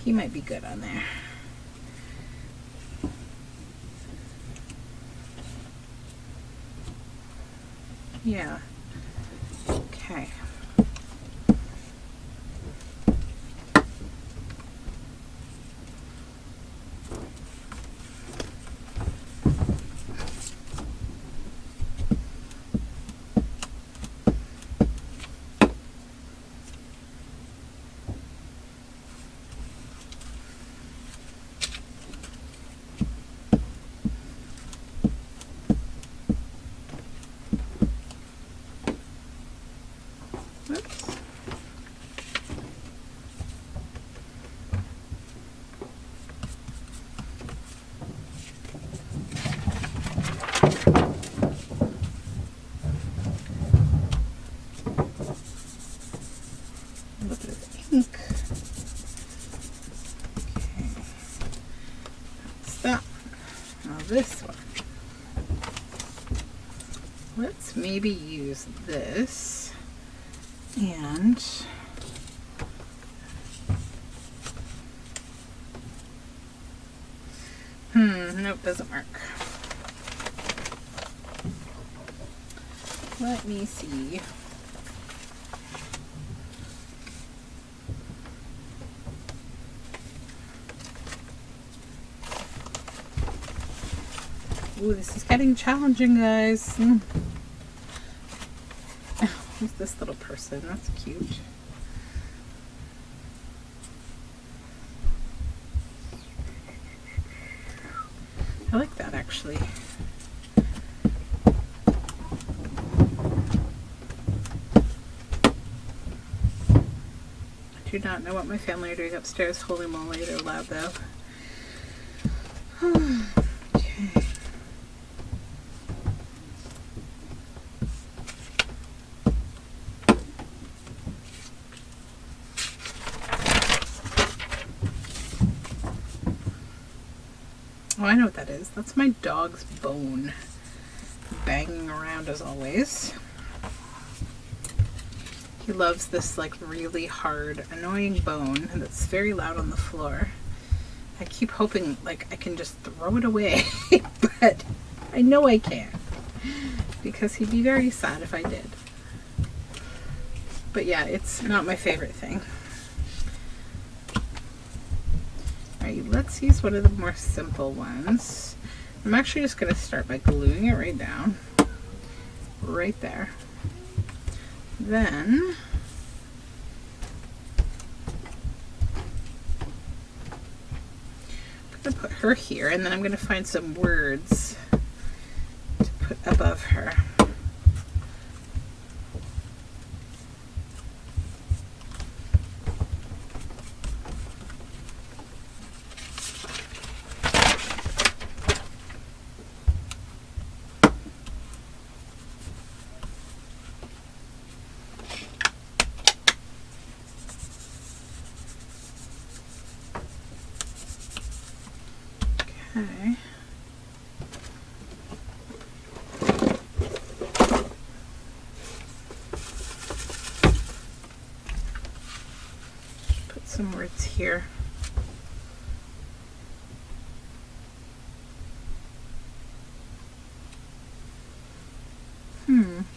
Speaker 1: He might be good on there. Yeah. Okay. This one. Let's maybe use this and Nope, doesn't work. Let me see. Ooh, this is getting challenging, guys. Who's this little person? That's cute. I like that, actually. I do not know what my family are doing upstairs. Holy moly, they're loud though. Okay. Oh, I know what that is. That's my dog's bone banging around as always. He loves this like really hard, annoying bone that's very loud on the floor. I keep hoping like I can just throw it away, but I know I can't because he'd be very sad if I did. But yeah, it's not my favorite thing. Alright, let's use one of the more simple ones. I'm actually just going to start by gluing it right down. Right there. Then I'm going to put her here, and then I'm going to find some words to put above her. Okay. Put some words here.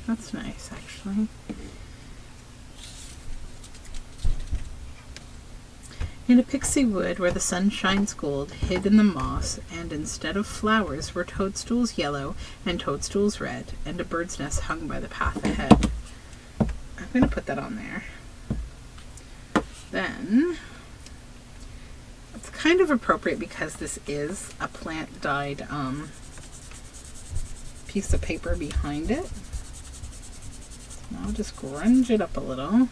Speaker 1: That's nice actually. In a pixie wood where the sun shines gold, hid in the moss, and instead of flowers were toadstools yellow and toadstools red, and a bird's nest hung by the path ahead. I'm going to put that on there. Then, it's kind of appropriate because this is a plant dyed piece of paper behind it. So I'll just grunge it up a little.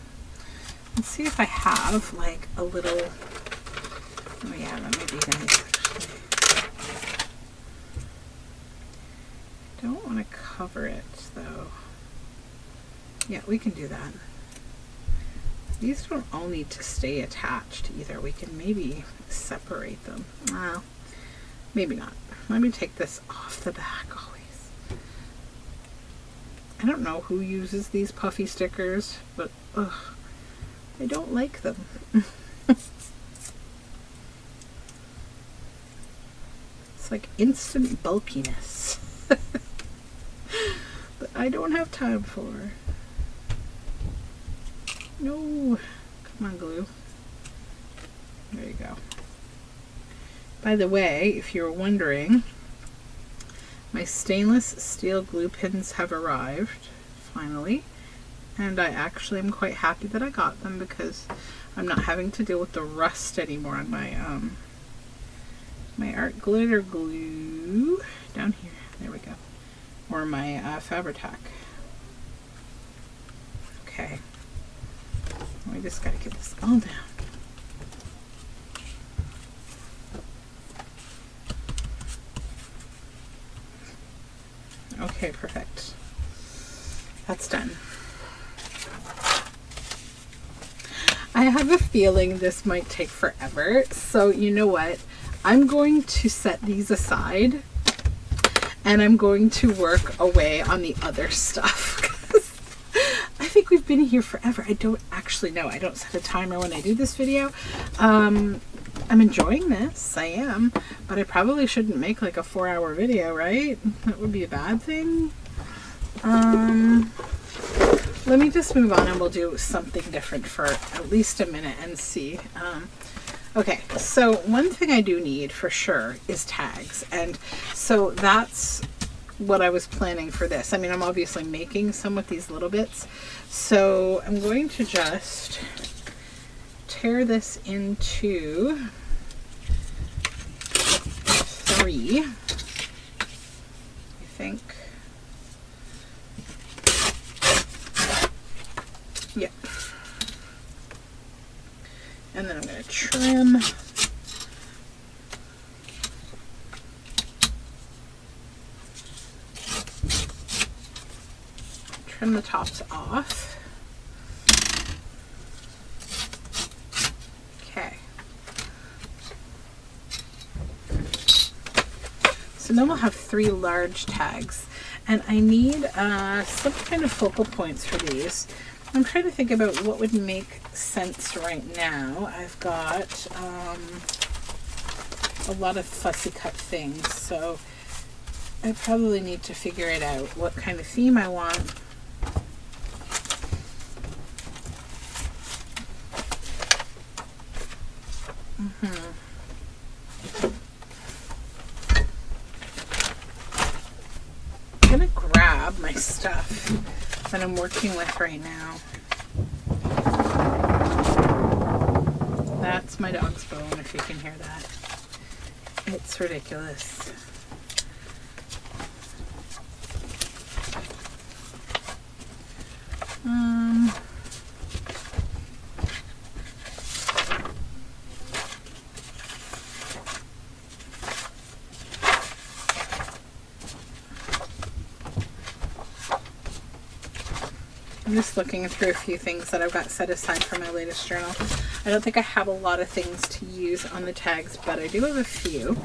Speaker 1: Let's see if I have like a little, oh yeah, that might be nice actually. Don't want to cover it though. Yeah, we can do that. These don't all need to stay attached either. We can maybe separate them. Well, maybe not. Let me take this off the back always. I don't know who uses these puffy stickers, but ugh. I don't like them. It's like instant bulkiness. But I don't have time for. No. Come on, glue. There you go. By the way, if you're wondering, my stainless steel glue pins have arrived, finally. And I actually am quite happy that I got them because I'm not having to deal with the rust anymore on my my art glitter glue down here. There we go. Or my Fabri-Tac. Okay. We just gotta get this all down. Okay, perfect. That's done. I have a feeling this might take forever, so you know what? I'm going to set these aside and I'm going to work away on the other stuff because I think we've been here forever. I don't actually know. I don't set a timer when I do this video. I'm enjoying this, I am, but I probably shouldn't make like a 4-hour video, right? That would be a bad thing. Let me just move on and we'll do something different for at least a minute and see. Okay, so one thing I do need for sure is tags, and so that's what I was planning for this. I mean, I'm obviously making some with these little bits, so I'm going to just tear this into 3, I think. Yep. And then I'm going to trim. Trim the tops off. Okay. So then we'll have 3 large tags. And I need some kind of focal points for these. I'm trying to think about what would make sense right now. I've got a lot of fussy cut things, so I probably need to figure it out, what kind of theme I want. I'm gonna grab my stuff that I'm working with right now. That's my dog's bone, if you can hear that. It's ridiculous. I'm just looking through a few things that I've got set aside for my latest journal. I don't think I have a lot of things to use on the tags, but I do have a few.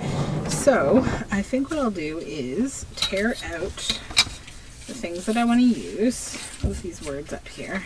Speaker 1: So I think what I'll do is tear out the things that I want to use. Move these words up here.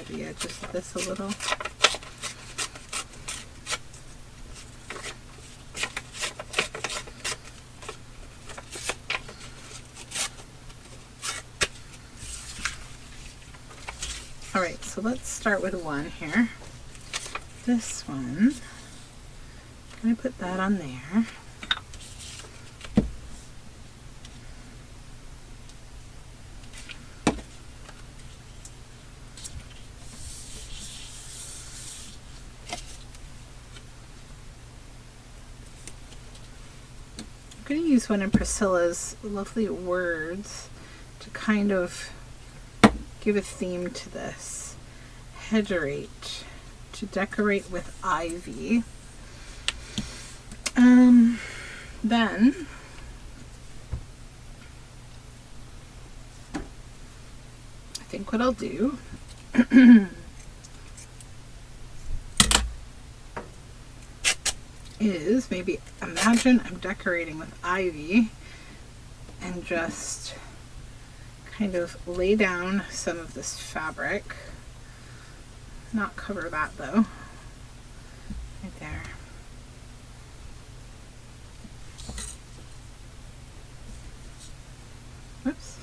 Speaker 1: The edges of this a little. All right, so let's start with one here. This one, I'm going to put that on there. I'm going to use one of Priscilla's lovely words to kind of give a theme to this. Hedgerate, to decorate with ivy. Then I think what I'll do is maybe imagine I'm decorating with ivy and just kind of lay down some of this fabric. Not cover that though. Right there. Whoops.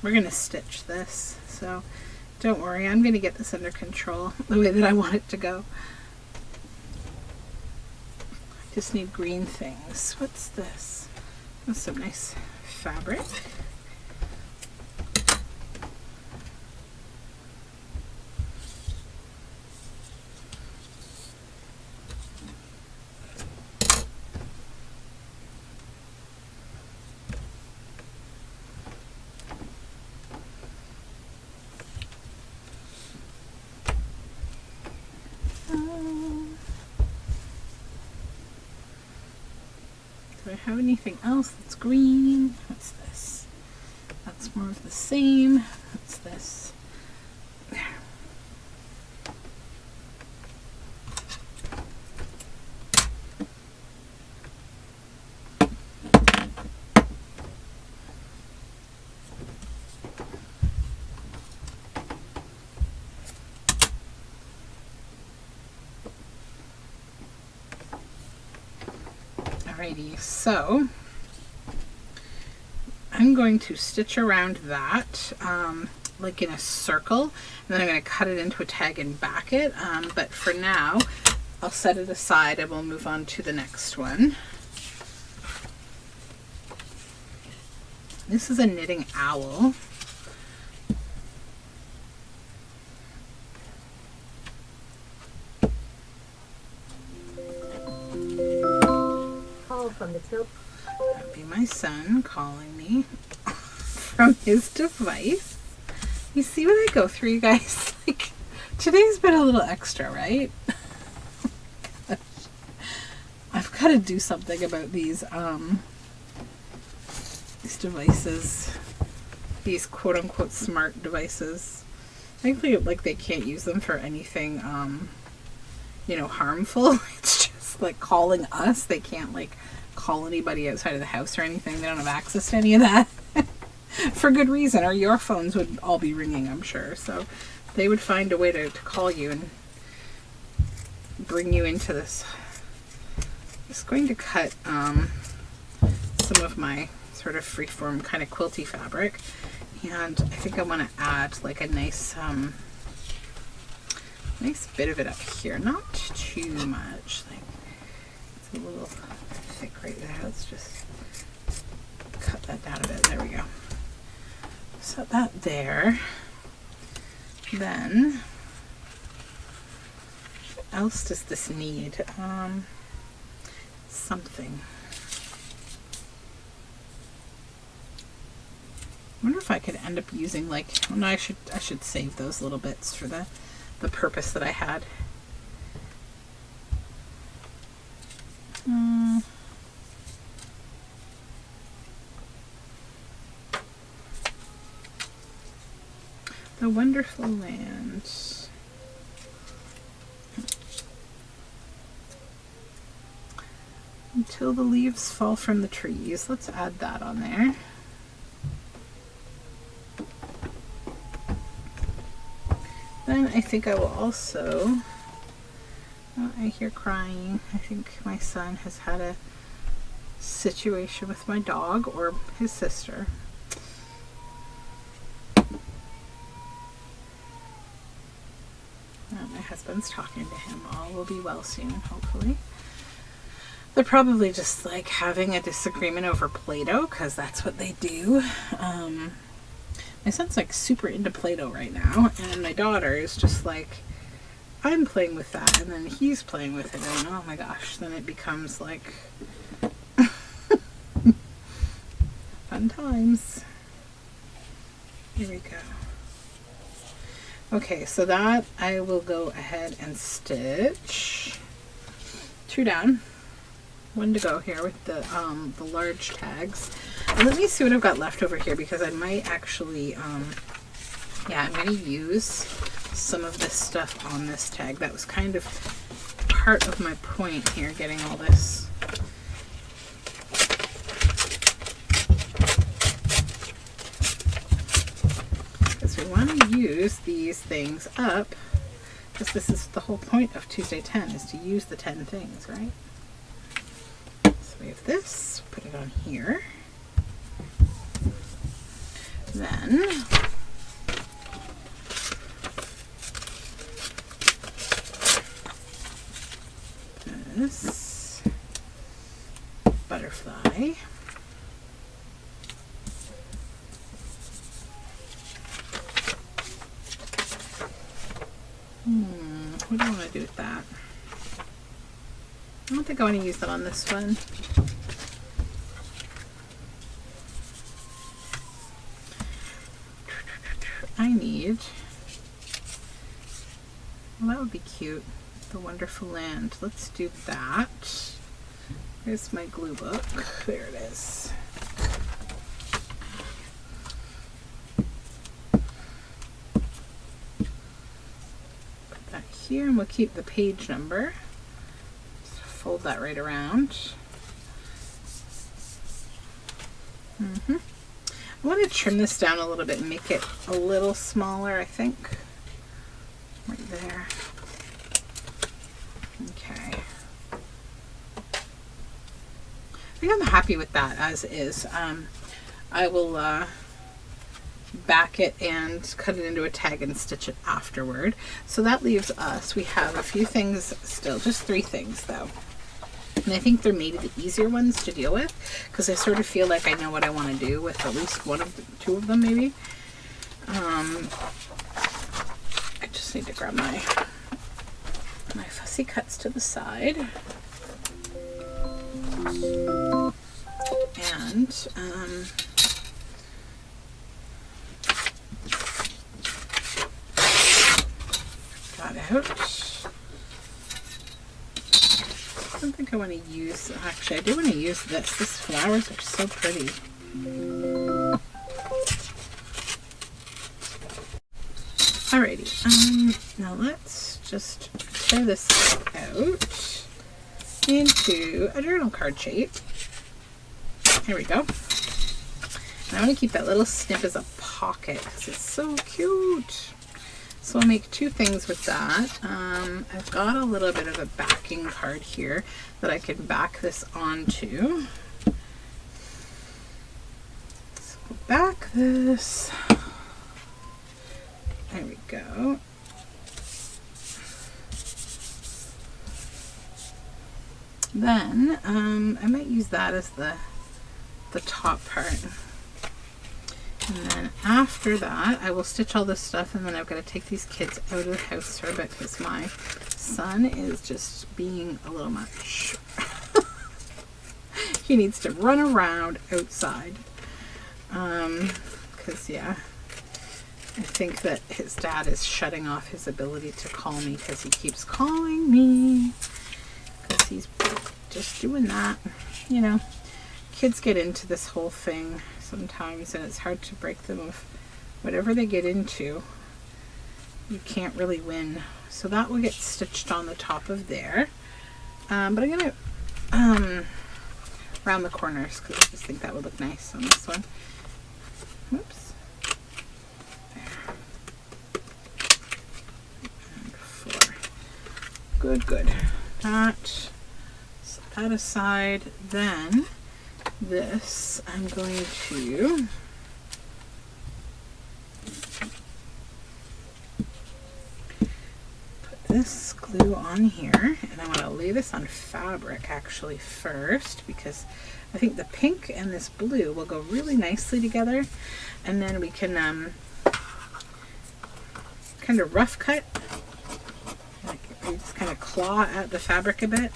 Speaker 1: We're going to stitch this, so don't worry, I'm going to get this under control the way that I want it to go. Just need green things. What's this? That's some nice fabric. have anything else that's green. What's this? That's more of the same. What's this? There. Alrighty, so I'm going to stitch around that like in a circle, and then I'm going to cut it into a tag and back it, but for now I'll set it aside and we'll move on to the next one. This is a knitting owl.
Speaker 2: From the tilt.
Speaker 1: That'd be my son calling me from his device. You see what I go through, you guys? Like, today's been a little extra, right? I've got to do something about these devices, these quote-unquote smart devices. Thankfully, like, they can't use them for anything, you know, harmful. It's just like calling us. They can't like call anybody outside of the house or anything. They don't have access to any of that. For good reason, or your phones would all be ringing, I'm sure. So they would find a way to call you and bring you into this. I'm just going to cut some of my sort of freeform kind of quilty fabric, and I think I want to add like a nice nice bit of it up here, not too much. Like, it's a little thick right there. Let's just cut that down a bit. There we go. Set that there. Then, what else does this need? Something. I wonder if I could end up using like, oh no, I should save those little bits for the purpose that I had. The Wonderful Land. Until the leaves fall from the trees. Let's add that on there. Then I think I will also, oh, I hear crying. I think my son has had a situation with my dog or his sister. My husband's talking to him. All will be well soon, hopefully. They're probably just like having a disagreement over Play-Doh, because that's what they do. My son's like super into Play-Doh right now, and my daughter is just like, I'm playing with that, and then he's playing with it, and oh my gosh, then it becomes like fun times. Here we go. Okay, so that I will go ahead and stitch 2 down. 1 to go here with the large tags. And let me see what I've got left over here, because I might actually, yeah, I'm going to use some of this stuff on this tag. That was kind of part of my point here, getting all this. Because we want to use these things up, because this is the whole point of Tuesday 10, is to use the 10 things, right? So we have this, put it on here. Then this butterfly. What do I want to do with that? I don't think I want to use that on this one. I need, well, that would be cute. The Wonderful Land. Let's do that. Here's my glue book. There it is. Put that here, and we'll keep the page number. Just fold that right around. I want to trim this down a little bit and make it a little smaller, I think. Right there. Okay. I think I'm happy with that as is. I will back it and cut it into a tag and stitch it afterward. So that leaves us, we have a few things still, just 3 things though. And I think they're maybe the easier ones to deal with because I sort of feel like I know what I want to do with at least 2 of them maybe. I just need to grab my fussy cuts to the side. And got out. I don't think I want to use, actually I do want to use this. These flowers are so pretty. Alrighty, now let's just tear this out into a journal card shape. Here we go. And I want to keep that little snip as a pocket because it's so cute. So I'll make 2 things with that. I've got a little bit of a backing card here that I can back this onto. So we'll back this. There we go. Then I might use that as the top part. And then after that, I will stitch all this stuff, and then I've got to take these kids out of the house for a bit because my son is just being a little much. He needs to run around outside. Because, yeah, I think that his dad is shutting off his ability to call me because he keeps calling me. Because he's just doing that. You know, kids get into this whole thing sometimes, and it's hard to break them of whatever they get into. You can't really win. So that will get stitched on the top of there. But I'm going to round the corners because I just think that would look nice on this one. Whoops. There. And 4. Good, good. That, set that aside. Then this, I'm going to put this glue on here, and I want to lay this on fabric actually first because I think the pink and this blue will go really nicely together, and then we can kind of rough cut, like you just kind of claw at the fabric a bit,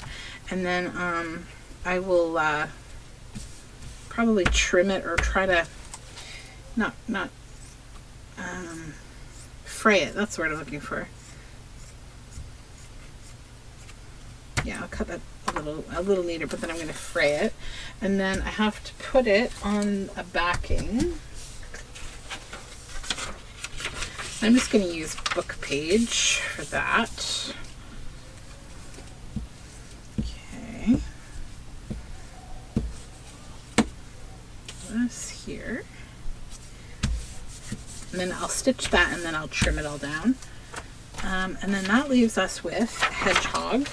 Speaker 1: and then I will probably trim it or try to not fray it. That's the word I'm looking for. Yeah, I'll cut that a little neater, but then I'm going to fray it, and then I have to put it on a backing. I'm just going to use book page for that. Okay. This here. And then I'll stitch that, and then I'll trim it all down. And then that leaves us with hedgehog.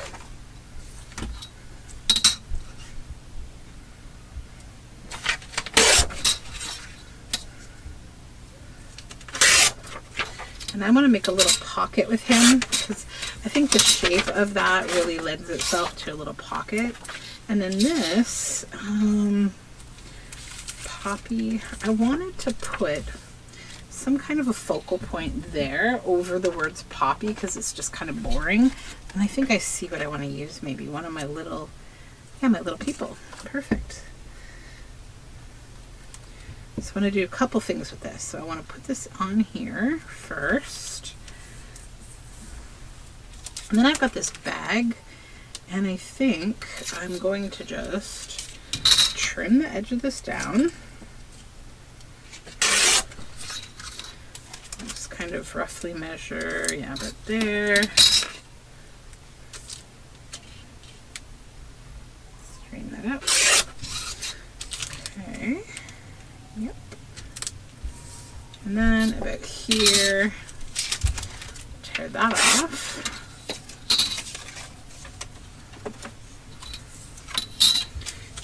Speaker 1: And I want to make a little pocket with him because I think the shape of that really lends itself to a little pocket. And then this poppy, I wanted to put some kind of a focal point there over the words poppy because it's just kind of boring. And I think I see what I want to use, maybe one of my little, yeah, my little people. Perfect. So I want to do a couple things with this. So I want to put this on here first. And then I've got this bag And I think I'm going to just trim the edge of this down. Just kind of roughly measure, yeah, about there. Straighten that up. Okay. Yep. And then about here, tear that off.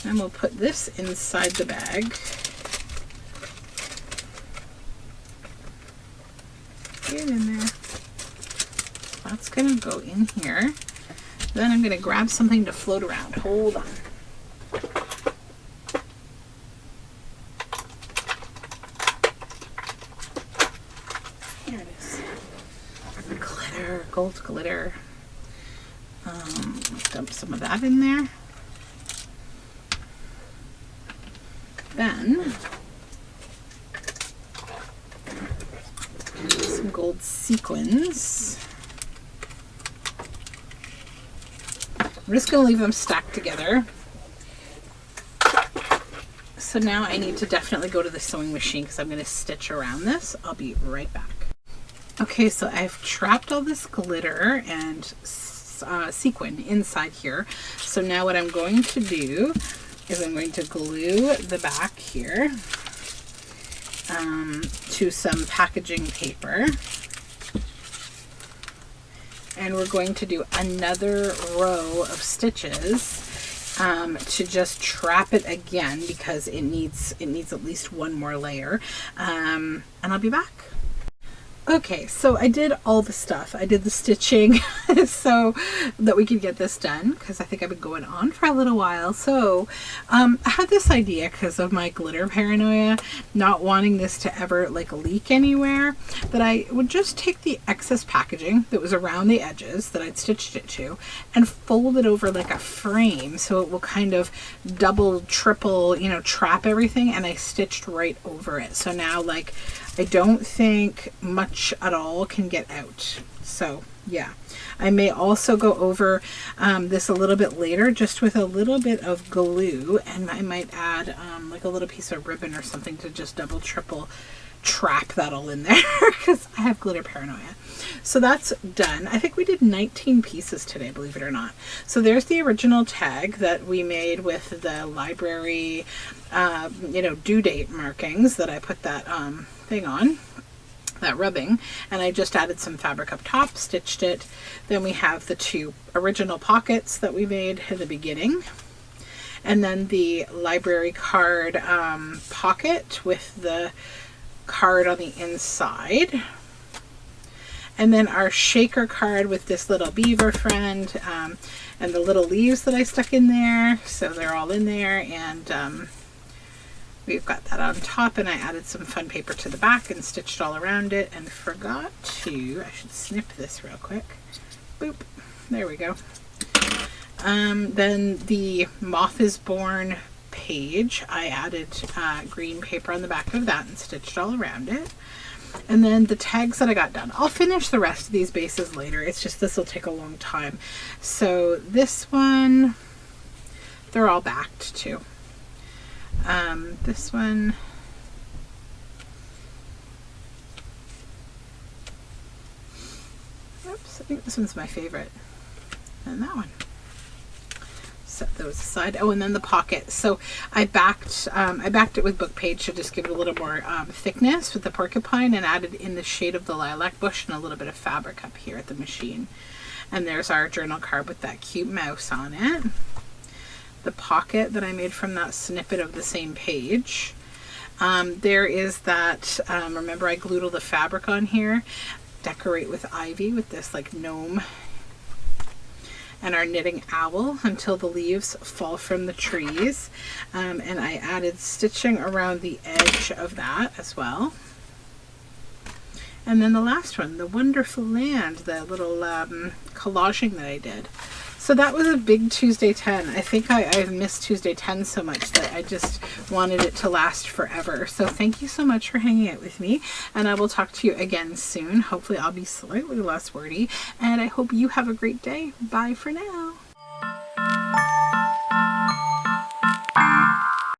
Speaker 1: And we'll put this inside the bag. Get in there. That's gonna go in here. Then I'm gonna grab something to float around. Hold on. Here it is. Glitter, gold glitter. Dump some of that in there. Then some gold sequins. I'm just going to leave them stacked together. So now I need to definitely go to the sewing machine because I'm going to stitch around this. I'll be right back. Okay, so I've trapped all this glitter and sequin inside here. So now what I'm going to do is I'm going to glue the back here to some packaging paper. And we're going to do another row of stitches to just trap it again because it needs at least one more layer. And I'll be back. Okay, so I did all the stuff. I did the stitching so that we could get this done because I think I've been going on for a little while. So I had this idea because of my glitter paranoia, not wanting this to ever like leak anywhere, that I would just take the excess packaging that was around the edges that I'd stitched it to and fold it over like a frame so it will kind of double, triple, you know, trap everything, and I stitched right over it. So now like I don't think much at all can get out. So yeah, I may also go over this a little bit later just with a little bit of glue, and I might add like a little piece of ribbon or something to just double, triple trap that all in there because I have glitter paranoia. So that's done. I think we did 19 pieces today, believe it or not. So there's the original tag that we made with the library, you know, due date markings that I put that thing on, that rubbing, and I just added some fabric up top, stitched it. Then we have the two original pockets that we made at the beginning, and then the library card pocket with the card on the inside, and then our shaker card with this little beaver friend and the little leaves that I stuck in there, so they're all in there. And we've got that on top, and I added some fun paper to the back and stitched all around it, and forgot to, I should snip this real quick. Boop, there we go. Then the Moth is Born page, I added green paper on the back of that and stitched all around it. And then the tags that I got done, I'll finish the rest of these bases later. It's just this will take a long time. So this one, they're all backed too. This one, oops, I think this one's my favorite, and that one. Set those aside. Oh, and then the pocket. So I backed it with book page to just give it a little more thickness with the porcupine, and added in the shade of the lilac bush and a little bit of fabric up here at the machine. And there's our journal card with that cute mouse on it. The pocket that I made from that snippet of the same page. There is that, remember I glued all the fabric on here. Decorate with ivy with this like gnome. And our knitting owl until the leaves fall from the trees. And I added stitching around the edge of that as well. And then the last one, the Wonderful Land, the little collaging that I did. So that was a big Tuesday 10. I think I've missed Tuesday 10 so much that I just wanted it to last forever. So thank you so much for hanging out with me, and I will talk to you again soon. Hopefully I'll be slightly less wordy, and I hope you have a great day. Bye for now.